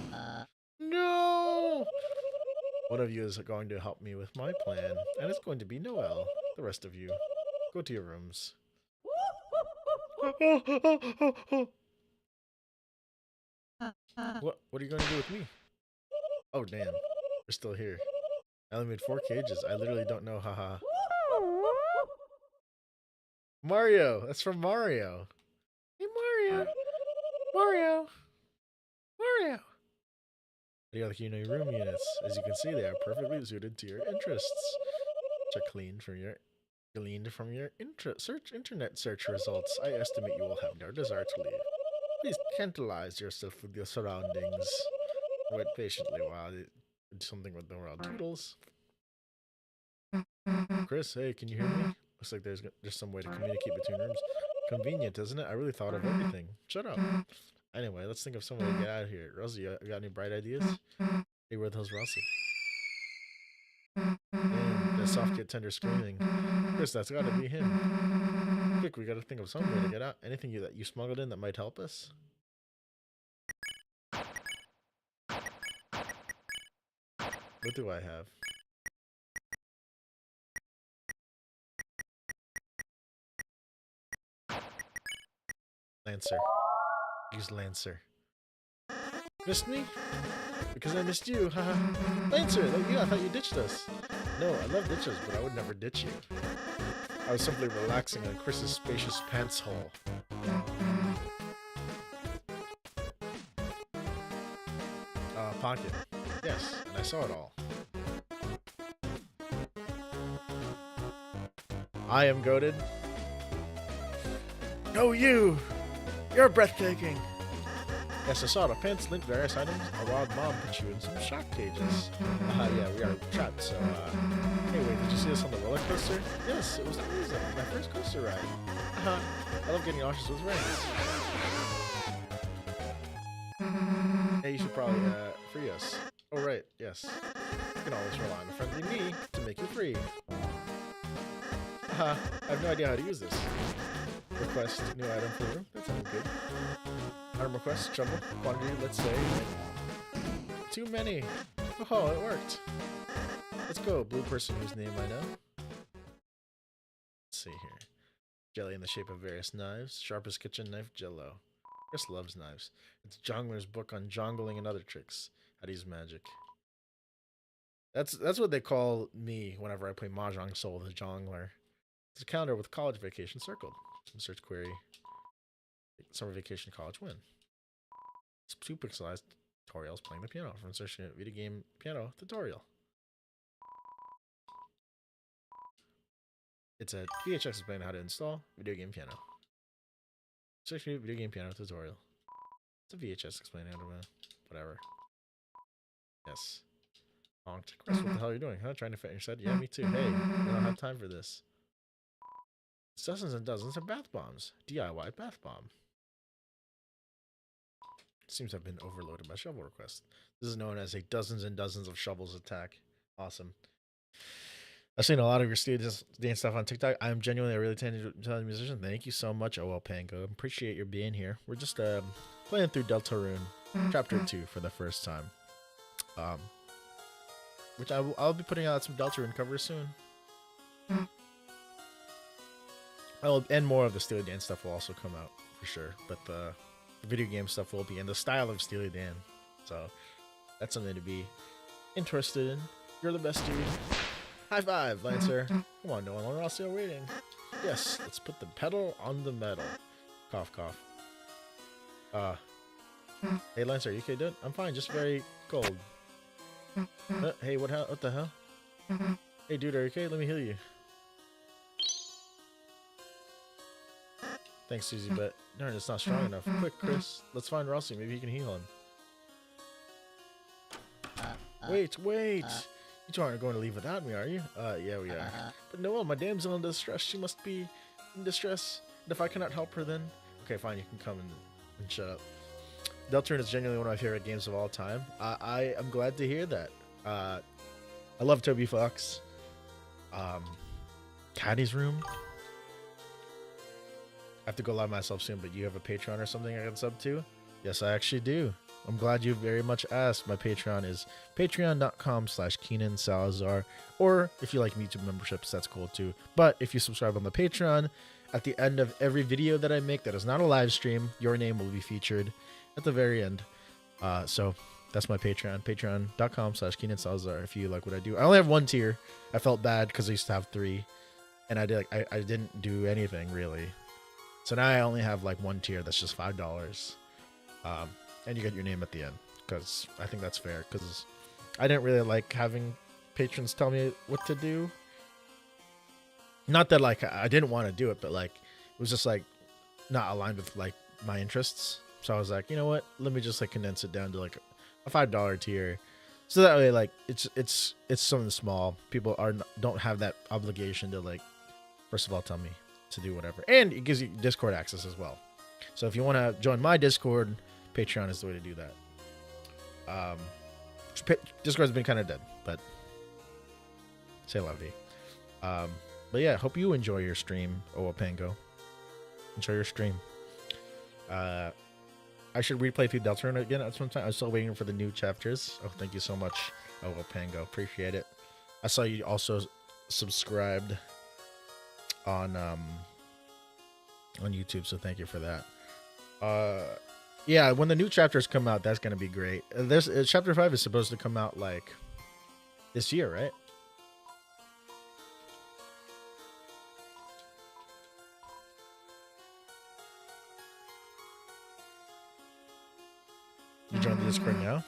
No! One of you is going to help me with my plan, and it's going to be Noelle. The rest of you, go to your rooms. What are you going to do with me? Oh, damn. We're still here. I only made 4 cages. I literally don't know, haha. Mario! That's from Mario. Hey, Mario! Mario! Mario! How do you know your room units? As you can see, they are perfectly suited to your interests. Which are gleaned from your internet search results. I estimate you will have no desire to leave. Please tantalize yourself with your surroundings. Wait patiently while I do something with the world toodles. Chris, hey, can you hear me? Looks like there's some way to communicate between rooms. Convenient, isn't it? I really thought of everything. Shut up. Anyway, let's think of some way to get out of here. Rosie, you got any bright ideas? Hey, where the hell's Rosie? Damn, that soft yet tender screaming. Chris, that's gotta be him. Quick, we gotta think of some way to get out. Anything that you smuggled in that might help us? What do I have? Lancer. Use Lancer. Missed me? Because I missed you, haha. Lancer, like you, I thought you ditched us. No, I love ditches, but I would never ditch you. I was simply relaxing in Chris's spacious pants hole. Pocket. Yes, and I saw it all. I am goated. No, you! You're breathtaking! Yes, I saw the pants linked various items. A wild mom put you in some shock cages. Yeah, we are trapped, so, Hey, wait, did you see us on the roller coaster? Yes, it was amazing. My first coaster ride. I love getting nauseous with rings. Hey, you should probably, free us. Oh, right, yes. You can always rely on a friendly me to make you free. I have no idea how to use this. Request new item for room. That sounds good. Item request, trouble, quantity, let's say. Too many. Oh, it worked. Let's go, blue person whose name I know. Let's see here. Jelly in the shape of various knives. Sharpest kitchen knife, Jello. Chris loves knives. It's Jongler's book on jongling and other tricks. How to use magic. That's what they call me whenever I play Mahjong Soul, the Jongler. It's a calendar with college vacation circled. Search query. Summer vacation college win. It's 2 pixelized tutorials playing the piano from searching a video game piano tutorial. It's a VHS explaining how to install video game piano. Search a video game piano tutorial. It's a VHS explaining how to whatever. Yes. Honked. Chris, what the hell are you doing? Huh? Trying to fit in your set? Yeah, me too. Hey, we don't have time for this. It's dozens and dozens of bath bombs. DIY bath bomb. Seems to have been overloaded by shovel requests. This is known as a dozens and dozens of shovels attack. Awesome. I've seen a lot of your students dance stuff on TikTok. I'm genuinely a really talented musician. Thank you so much, OL Pango. Appreciate your being here. We're just playing through Deltarune Chapter 2 for the first time. Which I'll be putting out some Deltarune covers soon. And more of the Steely Dan stuff will also come out for sure. But the video game stuff will be in the style of Steely Dan. So that's something to be interested in. You're the best dude. High five, Lancer. Come on, no one longer. I'll still waiting. Yes, let's put the pedal on the metal. Cough, cough. Hey, Lancer, you okay, dude? I'm fine, just very cold. Hey, what the hell? Hey, dude, are you okay? Let me heal you. Thanks, Susie, but darn, it's not strong enough. Quick, Chris, let's find Rossi. Maybe he can heal him. Wait. You two aren't going to leave without me, are you? Yeah, we are. But Noel, my damsel in distress. She must be in distress. And if I cannot help her, then... Okay, fine, you can come and shut up. Deltarune is genuinely one of my favorite games of all time. I am glad to hear that. I love Toby Fox. Caddy's Room. I have to go live myself soon, but you have a Patreon or something I can sub to? Yes, I actually do. I'm glad you very much asked. My Patreon is patreon.com/Keenan Salazar. Or if you like YouTube memberships, that's cool too. But if you subscribe on the Patreon, at the end of every video that I make that is not a live stream, your name will be featured at the very end. So that's my Patreon, patreon.com/Keenan Salazar. If you like what I do, I only have one tier. I felt bad because I used to have 3, and I didn't do anything really. So now I only have like one tier that's just $5. And you get your name at the end, because I think that's fair, because I didn't really like having patrons tell me what to do. Not that like I didn't want to do it, but like it was just like not aligned with like my interests. So I was like, you know what, let me just like condense it down to like a $5 tier, so that way like it's something small. People don't have that obligation to like, first of all, tell me to do whatever, and it gives you Discord access as well. So if you want to join my Discord, Patreon is the way to do that. Discord's been kind of dead, but say lovey. But yeah, hope you enjoy your stream, Owapango. Enjoy your stream. I should replay through Deltarune again at some time. I'm still waiting for the new chapters. Oh, thank you so much, Owapango. Appreciate it. I saw you also subscribed on YouTube, so thank you for that. Yeah, when the new chapters come out, that's gonna be great. There's chapter 5 is supposed to come out like this year, right? You joined the Discord now?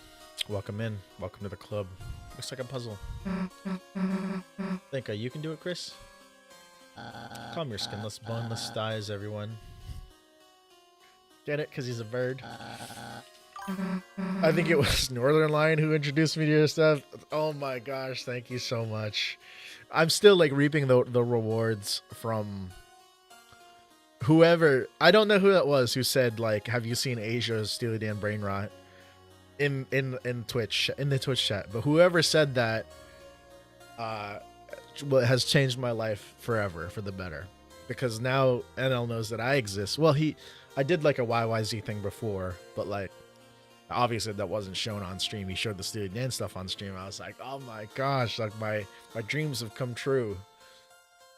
Welcome in. Welcome to the club. Looks like a puzzle. Think you can do it, Chris? Calm your skinless, boneless thighs, everyone. Get it? Because he's a bird. I think it was Northern Lion who introduced me to your stuff. Oh my gosh, thank you so much. I'm still like reaping the rewards from whoever. I don't know who that was who said like, have you seen Asia's Steely Dan Brain Rot in Twitch, in the Twitch chat? But whoever said that has changed my life forever for the better, because now NL knows that I exist. Well, I did like a YYZ thing before, but like obviously that wasn't shown on stream. He showed the Steely Dan stuff on stream. I was like, oh my gosh, like my dreams have come true.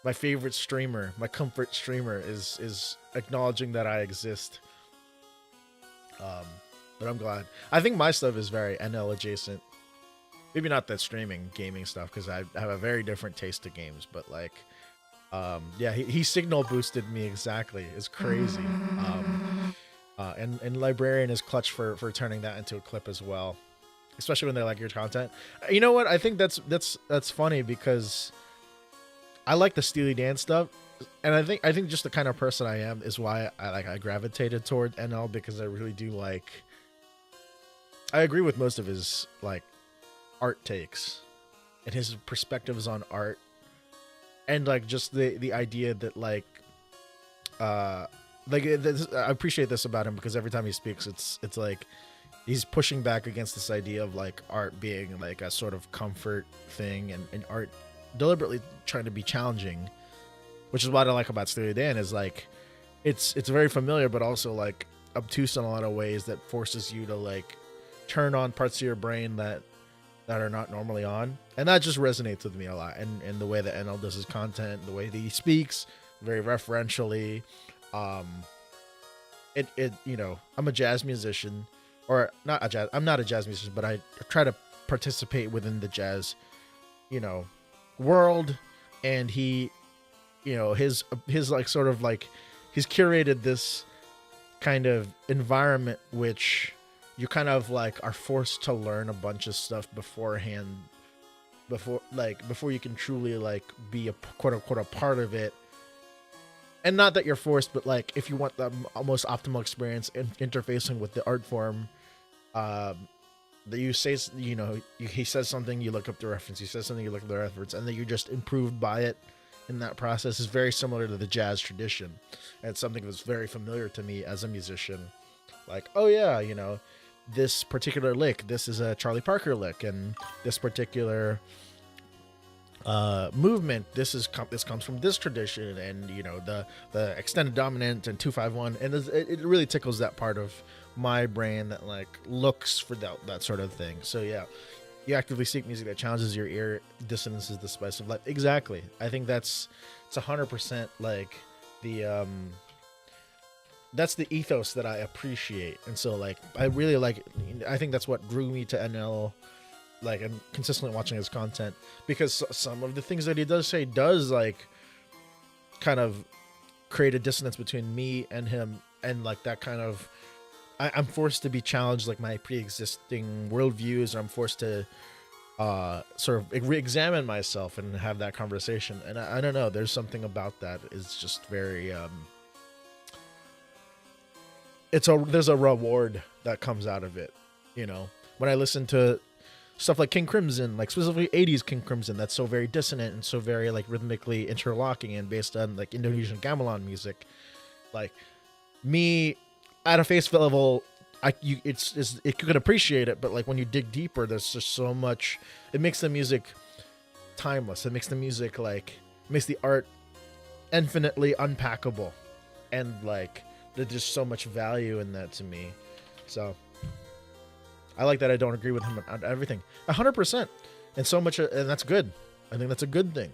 My favorite streamer, my comfort streamer is acknowledging that I exist. But I'm glad. I think my stuff is very NL adjacent. Maybe not that streaming gaming stuff, because I have a very different taste of games, but like yeah, he signal boosted me exactly. It's crazy. And Librarian is clutch for turning that into a clip as well, especially when they like your content. You know what? I think that's funny, because I like the Steely Dan stuff, and I think just the kind of person I am is why I gravitated toward NL, because I really do like. I agree with most of his like art takes and his perspectives on art. And like just the idea that like I appreciate this about him, because every time he speaks, it's like he's pushing back against this idea of like art being like a sort of comfort thing, and art deliberately trying to be challenging, which is what I like about Steely Dan, is like it's very familiar, but also like obtuse in a lot of ways that forces you to like turn on parts of your brain that are not normally on, and that just resonates with me a lot. And the way that NL does his content, the way that he speaks very referentially, it you know, I'm a jazz musician, or not a jazz. I'm not a jazz musician, but I try to participate within the jazz, you know, world. And he, you know, his like sort of like he's curated this kind of environment which you kind of like are forced to learn a bunch of stuff beforehand, before you can truly like be a quote unquote a part of it. and not that you're forced, but like if you want the most optimal experience in interfacing with the art form, um, that you say, you know, he says something, you look up the reference. He says something, you look up the reference, and then you're just improved by it. In that process is very similar to the jazz tradition, and it's something that's very familiar to me as a musician. Like, oh yeah, you know, this particular lick, this is a Charlie Parker lick, and this particular movement, this comes from this tradition, and you know the extended dominant and 251, and it really tickles that part of my brain that like looks for that sort of thing. So yeah, you actively seek music that challenges your ear. Dissonance is the spice of life. Exactly. I think it's 100% like the that's the ethos that I appreciate. And so like I really like, I think that's what drew me to NL, like, and consistently watching his content, because some of the things that he does say does like kind of create a dissonance between me and him, and like that kind of I'm forced to be challenged, like my pre-existing worldviews, or I'm forced to sort of re-examine myself and have that conversation. And I don't know, there's something about that is just very there's a reward that comes out of it, you know. When I listen to stuff like King Crimson, like specifically 80s King Crimson, that's so very dissonant and so very like rhythmically interlocking and based on like Indonesian gamelan music, like me at a face level, it could appreciate it, but like when you dig deeper, there's just so much. It makes the music timeless. It makes the music makes the art infinitely unpackable, and like there's just so much value in that to me. So I like that I don't agree with him on everything 100%, and so much, and that's good. I think that's a good thing,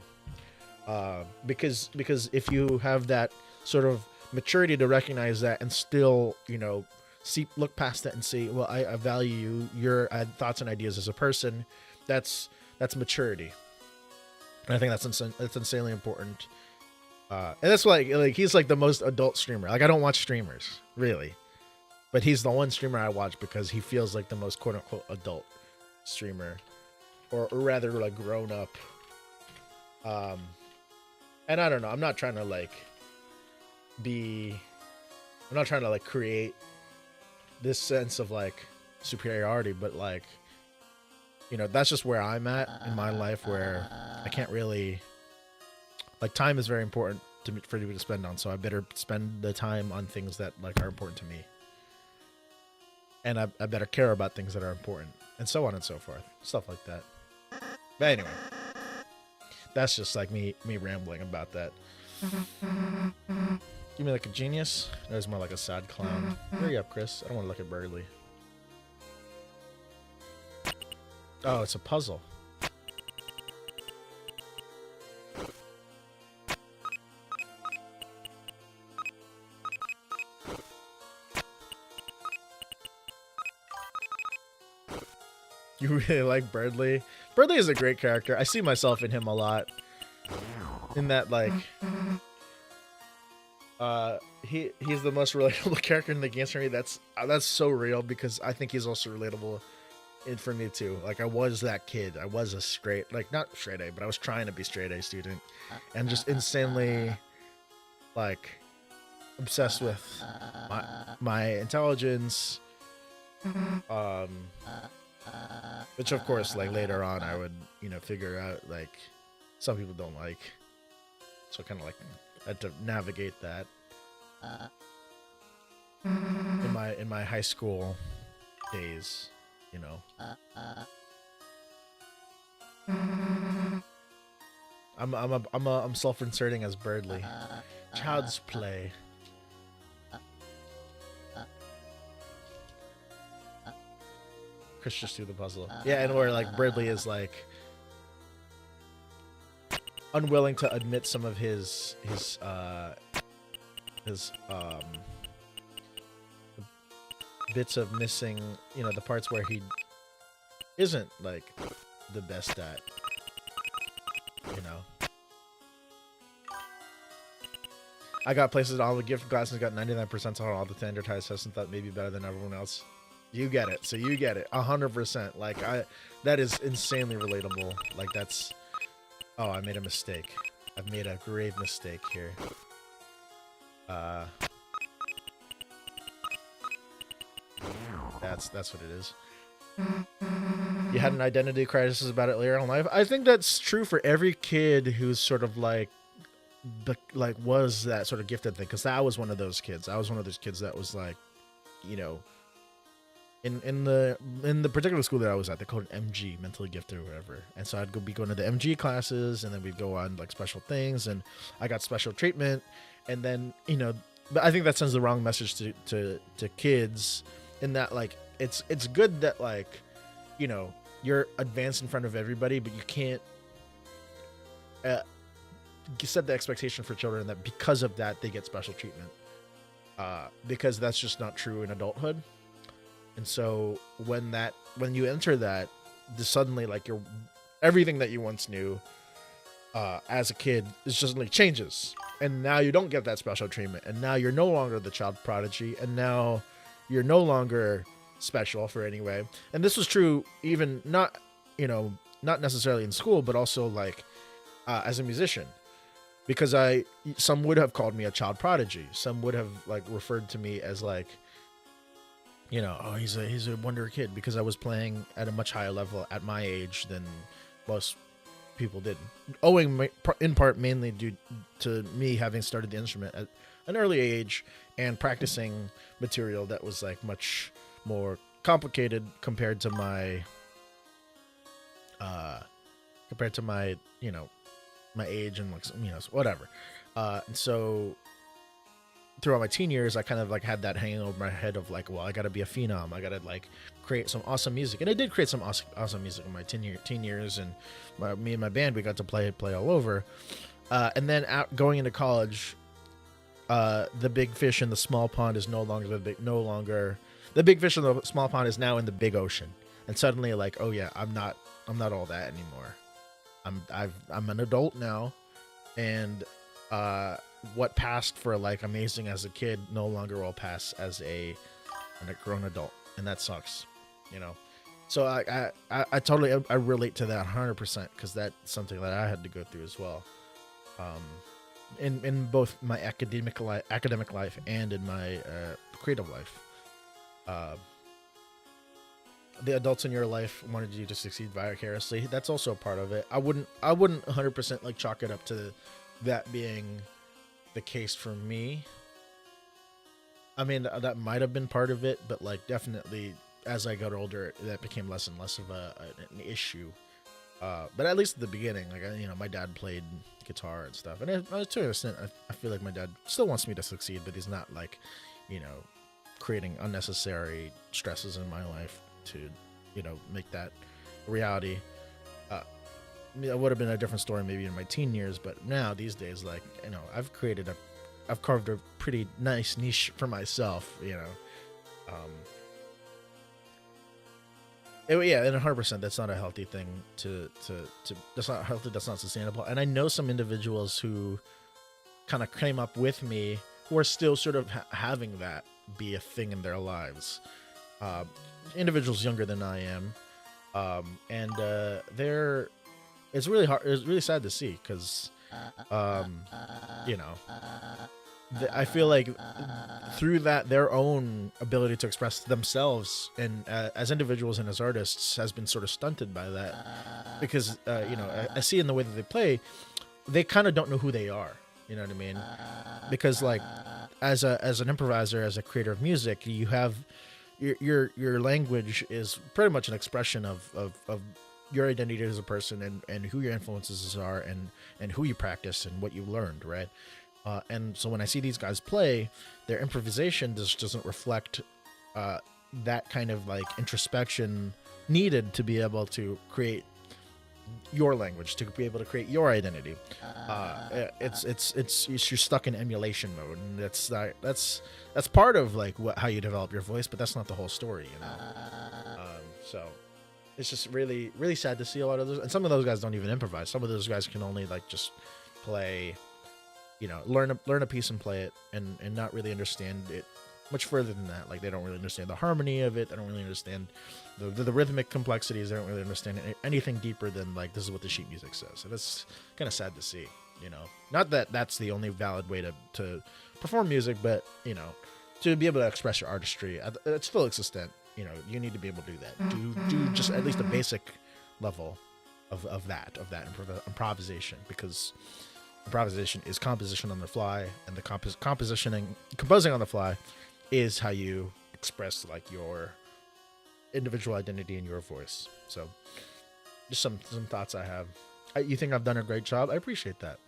because if you have that sort of maturity to recognize that and still, you know, look past that and say, well, I value your thoughts and ideas as a person. That's maturity, and I think that's insanely important. And that's why like he's like the most adult streamer. Like I don't watch streamers really, but he's the one streamer I watch because he feels like the most quote unquote adult streamer, or rather like grown up. And I don't know. I'm not trying to like create this sense of like superiority, but like, you know, that's just where I'm at in my life, where I can't really, like, time is very important for me to spend on, so I better spend the time on things that like are important to me, and I better care about things that are important, and so on and so forth, stuff like that. But anyway, that's just like me rambling about that. Give me like a genius. That was more like a sad clown. Hurry up, Chris. I don't want to look at Burley. Oh, it's a puzzle. You really like Birdley? Birdley is a great character. I see myself in him a lot. In that, like, he's the most relatable character in the game for me. That's so real, because I think he's also relatable for me too. Like, I was that kid. I was a straight, like, not straight A, but I was trying to be straight A student, and just insanely, like, obsessed with my intelligence. Which of course, like, later on I would, you know, figure out, like, some people don't like, so kind of like I had to navigate that in my high school days, you know. I'm self-inserting as Birdley. Child's play. Chris just do the puzzle. Yeah, and where like Birdley is like unwilling to admit some of his bits of missing, you know, the parts where he isn't like the best at, you know. I got places on all the gift classes, got 99% on all the standardized tests, and thought maybe better than everyone else. You get it. So you get it 100%. Like, that is insanely relatable. Like, that's, oh, I made a mistake. I've made a grave mistake here. Uh, that's what it is. You had an identity crisis about it later in life. I think that's true for every kid who's sort of like was that sort of gifted thing. Because I was one of those kids. I was one of those kids that was like, you know, in the particular school that I was at, they called it MG, mentally gifted or whatever. And so I'd be going to the MG classes, and then we'd go on like special things, and I got special treatment. And then but I think that sends the wrong message to kids, in that like it's good that like you're advanced in front of everybody, but you can't set the expectation for children that because of that they get special treatment, because that's just not true in adulthood. And so when you enter that, suddenly like everything that you once knew as a kid is just like changes, and now you don't get that special treatment, and now you're no longer the child prodigy, and now you're no longer special for any way. And this was true even not necessarily in school, but also like as a musician, because some would have called me a child prodigy, some would have like referred to me as like, oh, he's a wonder kid, because I was playing at a much higher level at my age than most people did, owing in part mainly due to me having started the instrument at an early age and practicing material that was like much more complicated compared to my my age and like whatever. And so throughout my teen years, I kind of like had that hanging over my head of like, well, I gotta be a phenom. I gotta like create some awesome music. And I did create some awesome music in my teen years, and me and my band, we got to play all over. And then going into college, the big fish in the small pond is no longer the big fish in the small pond is now in the big ocean. And suddenly like, oh yeah, I'm not all that anymore. I'm an adult now, and what passed for like amazing as a kid no longer will pass as a grown adult, and that sucks, So I totally relate to that 100%, because that's something that I had to go through as well, in both my academic life and in my creative life. The adults in your life wanted you to succeed vicariously. That's also a part of it. I wouldn't 100% like chalk it up to that being the case for me. I mean, that might have been part of it, but like definitely as I got older, that became less and less of an issue. But at least at the beginning, like my dad played guitar and stuff, and to an extent, I feel like my dad still wants me to succeed, but he's not like, creating unnecessary stresses in my life to, make that reality. It would have been a different story maybe in my teen years, but now these days, like, I've carved a pretty nice niche for myself, and 100%, that's not a healthy thing that's not healthy, that's not sustainable. And I know some individuals who kind of came up with me who are still sort of having that be a thing in their lives. Individuals younger than I am, and it's really hard. It's really sad to see, because I feel like through that, their own ability to express themselves and as individuals and as artists has been sort of stunted by that, because I see in the way that they play, they kind of don't know who they are. You know what I mean? Because like as an improviser, as a creator of music, you have your language is pretty much an expression of your identity as a person, and who your influences are, and who you practice and what you learned, right? And so when I see these guys play, their improvisation just doesn't reflect that kind of like introspection needed to be able to create your language, to be able to create your identity. You're stuck in emulation mode, and that's part of like how you develop your voice, but that's not the whole story, so it's just really, really sad to see a lot of those. And some of those guys don't even improvise. Some of those guys can only like just play, learn a piece and play it, and not really understand it much further than that. Like they don't really understand the harmony of it. They don't really understand the rhythmic complexities. They don't really understand anything deeper than like, this is what the sheet music says. And it's kind of sad to see, not that that's the only valid way to perform music, but to be able to express your artistry at its full extent, you need to be able to do that. Do just at least a basic level of that improvisation, because improvisation is composition on the fly, and the composing on the fly is how you express like your individual identity and your voice. So just some thoughts I have. You think I've done a great job? I appreciate that.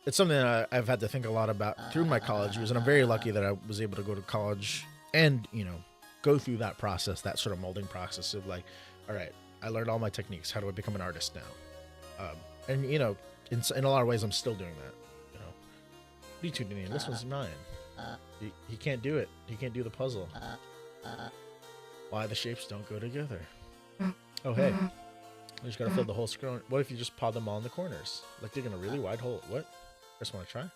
It's something that I've had to think a lot about through my college years, and I'm very lucky that I was able to go to college and go through that process, that sort of molding process of like, all right, I learned all my techniques. How do I become an artist now? And in a lot of ways, I'm still doing that. What are you two doing? This one's mine. He can't do it. He can't do the puzzle. Why the shapes don't go together? Oh hey, you just gotta fill the whole screen. What if you just pod them all in the corners, like digging a really wide hole? What? Just want to try?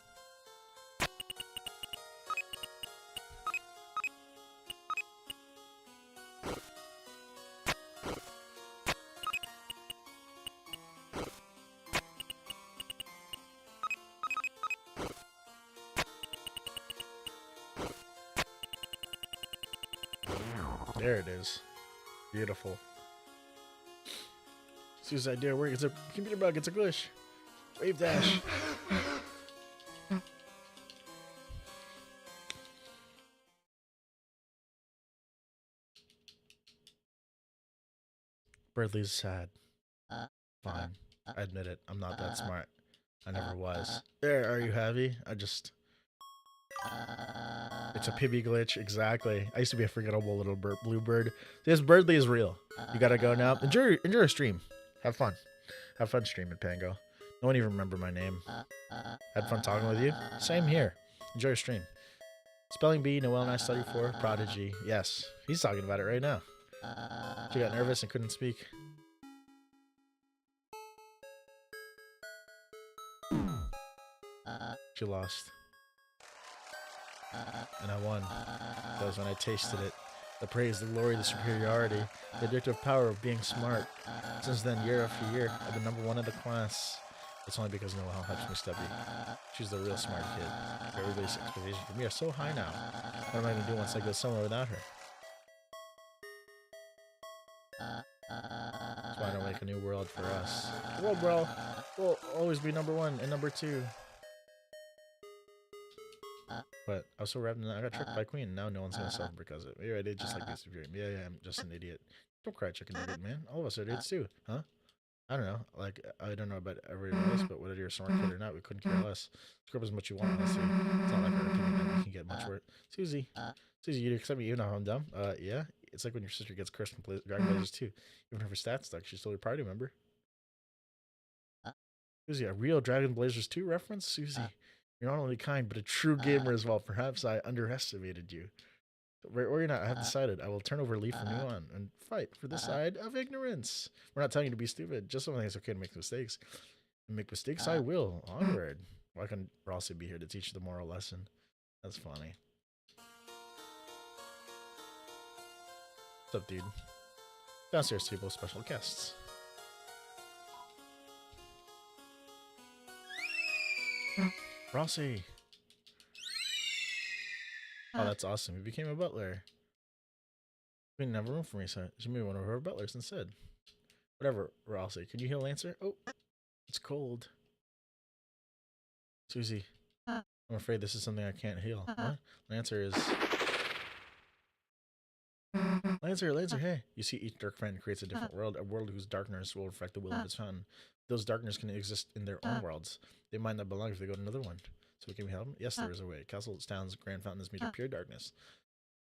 There it is. Beautiful. Suicide dare work. It's a computer bug. It's a glitch. Wave dash. Bradley's sad. Fine. I admit it. I'm not that smart. I never was. There, are you happy? It's a Pibby glitch, exactly. I used to be a forgettable little bluebird. This Birdly is real. You gotta go now. Enjoy a stream. Have fun. Have fun streaming, Pango. No one even remember my name. Had fun talking with you. Same here. Enjoy your stream. Spelling bee, Noel and I studied for. Prodigy. Yes. He's talking about it right now. She got nervous and couldn't speak. She lost. And I won. That was when I tasted it. The praise, the glory, the superiority, the addictive power of being smart. Since then, year after year, I've been #1 in the class. It's only because Noelle helps me study. She's the real smart kid. Everybody's expectations for me are so high now. What am I going to do once I go somewhere without her? That's why I don't make a new world for us. The world, bro, will always be #1 and #2. But I was so wrapped in that. I got tricked by Queen. Now no one's gonna suffer because of it. Maybe I did just like this. Yeah, I'm just an idiot. Don't cry, chicken nugget, man. All of us are idiots too, huh? I don't know. Like, I don't know about everyone else, but whether you're a smart kid or not, we couldn't care less. Scrub as much you want, honestly. It's not like our opinion that we can get much worse. Susie, you accept me even though I'm dumb? Yeah. It's like when your sister gets cursed from Dragon Blazers 2. Even if her stats stuck, she's still your party member. Susie, a real Dragon Blazers 2 reference? Susie. You're not only kind, but a true gamer as well. Perhaps I underestimated you. Or you're not. I have decided I will turn over a leaf from you on and fight for the side of ignorance. We're not telling you to be stupid. Just something it's okay to make mistakes. And make mistakes, I will. Onward. Why can Rossi be here to teach the moral lesson? That's funny. What's up, dude? Downstairs table, special guests. Rossi. Oh, that's awesome. He became a butler. We didn't have room for me, so she made one of her butlers instead. Whatever, Rossi. Can you heal Lancer? Oh, it's cold. Susie, I'm afraid this is something I can't heal. What? Lancer is... Lancer, hey. You see, each dark friend creates a different world, a world whose darkness will reflect the will of its fountain. Those darkness can exist in their own worlds. They might not belong if they go to another one. So can we help them? Yes, there is a way. Castle Town's grand fountain is made of pure darkness.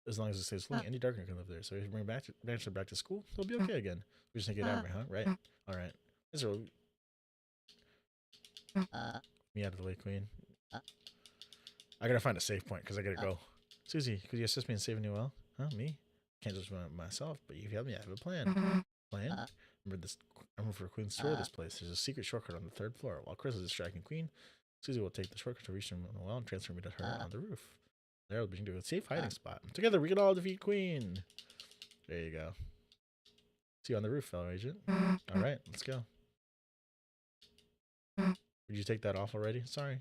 As long as it stays flowing, any darkness can live there. So if you bring back to school, they'll be okay again. We just need to get out of here, huh? Right? All right. Me out of the way, Queen. I gotta find a save point because I gotta go. Susie, could you assist me in saving Noelle? Huh? Me? Can't just run it myself, but you help me. I have a plan. Plan? Remember for Queen's tour of this place. There's a secret shortcut on the 3rd floor. While Chris is distracting Queen, Susie will take the shortcut to reach Noelle and transfer me to her on the roof. There we'll be to a safe hiding spot. Together we can all defeat Queen. There you go. See you on the roof, fellow agent. All right, let's go. Where Did you take that off already? Sorry.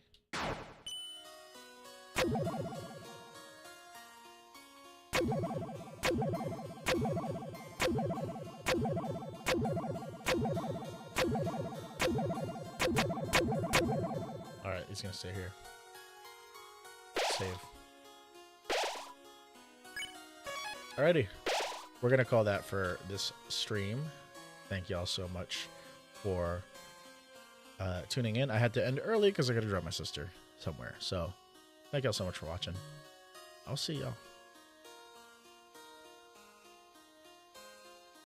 Alright, he's gonna stay here. Save. Alrighty. We're gonna call that for this stream. Thank y'all so much for tuning in. I had to end early because I gotta drop my sister somewhere. So thank y'all so much for watching. I'll see y'all.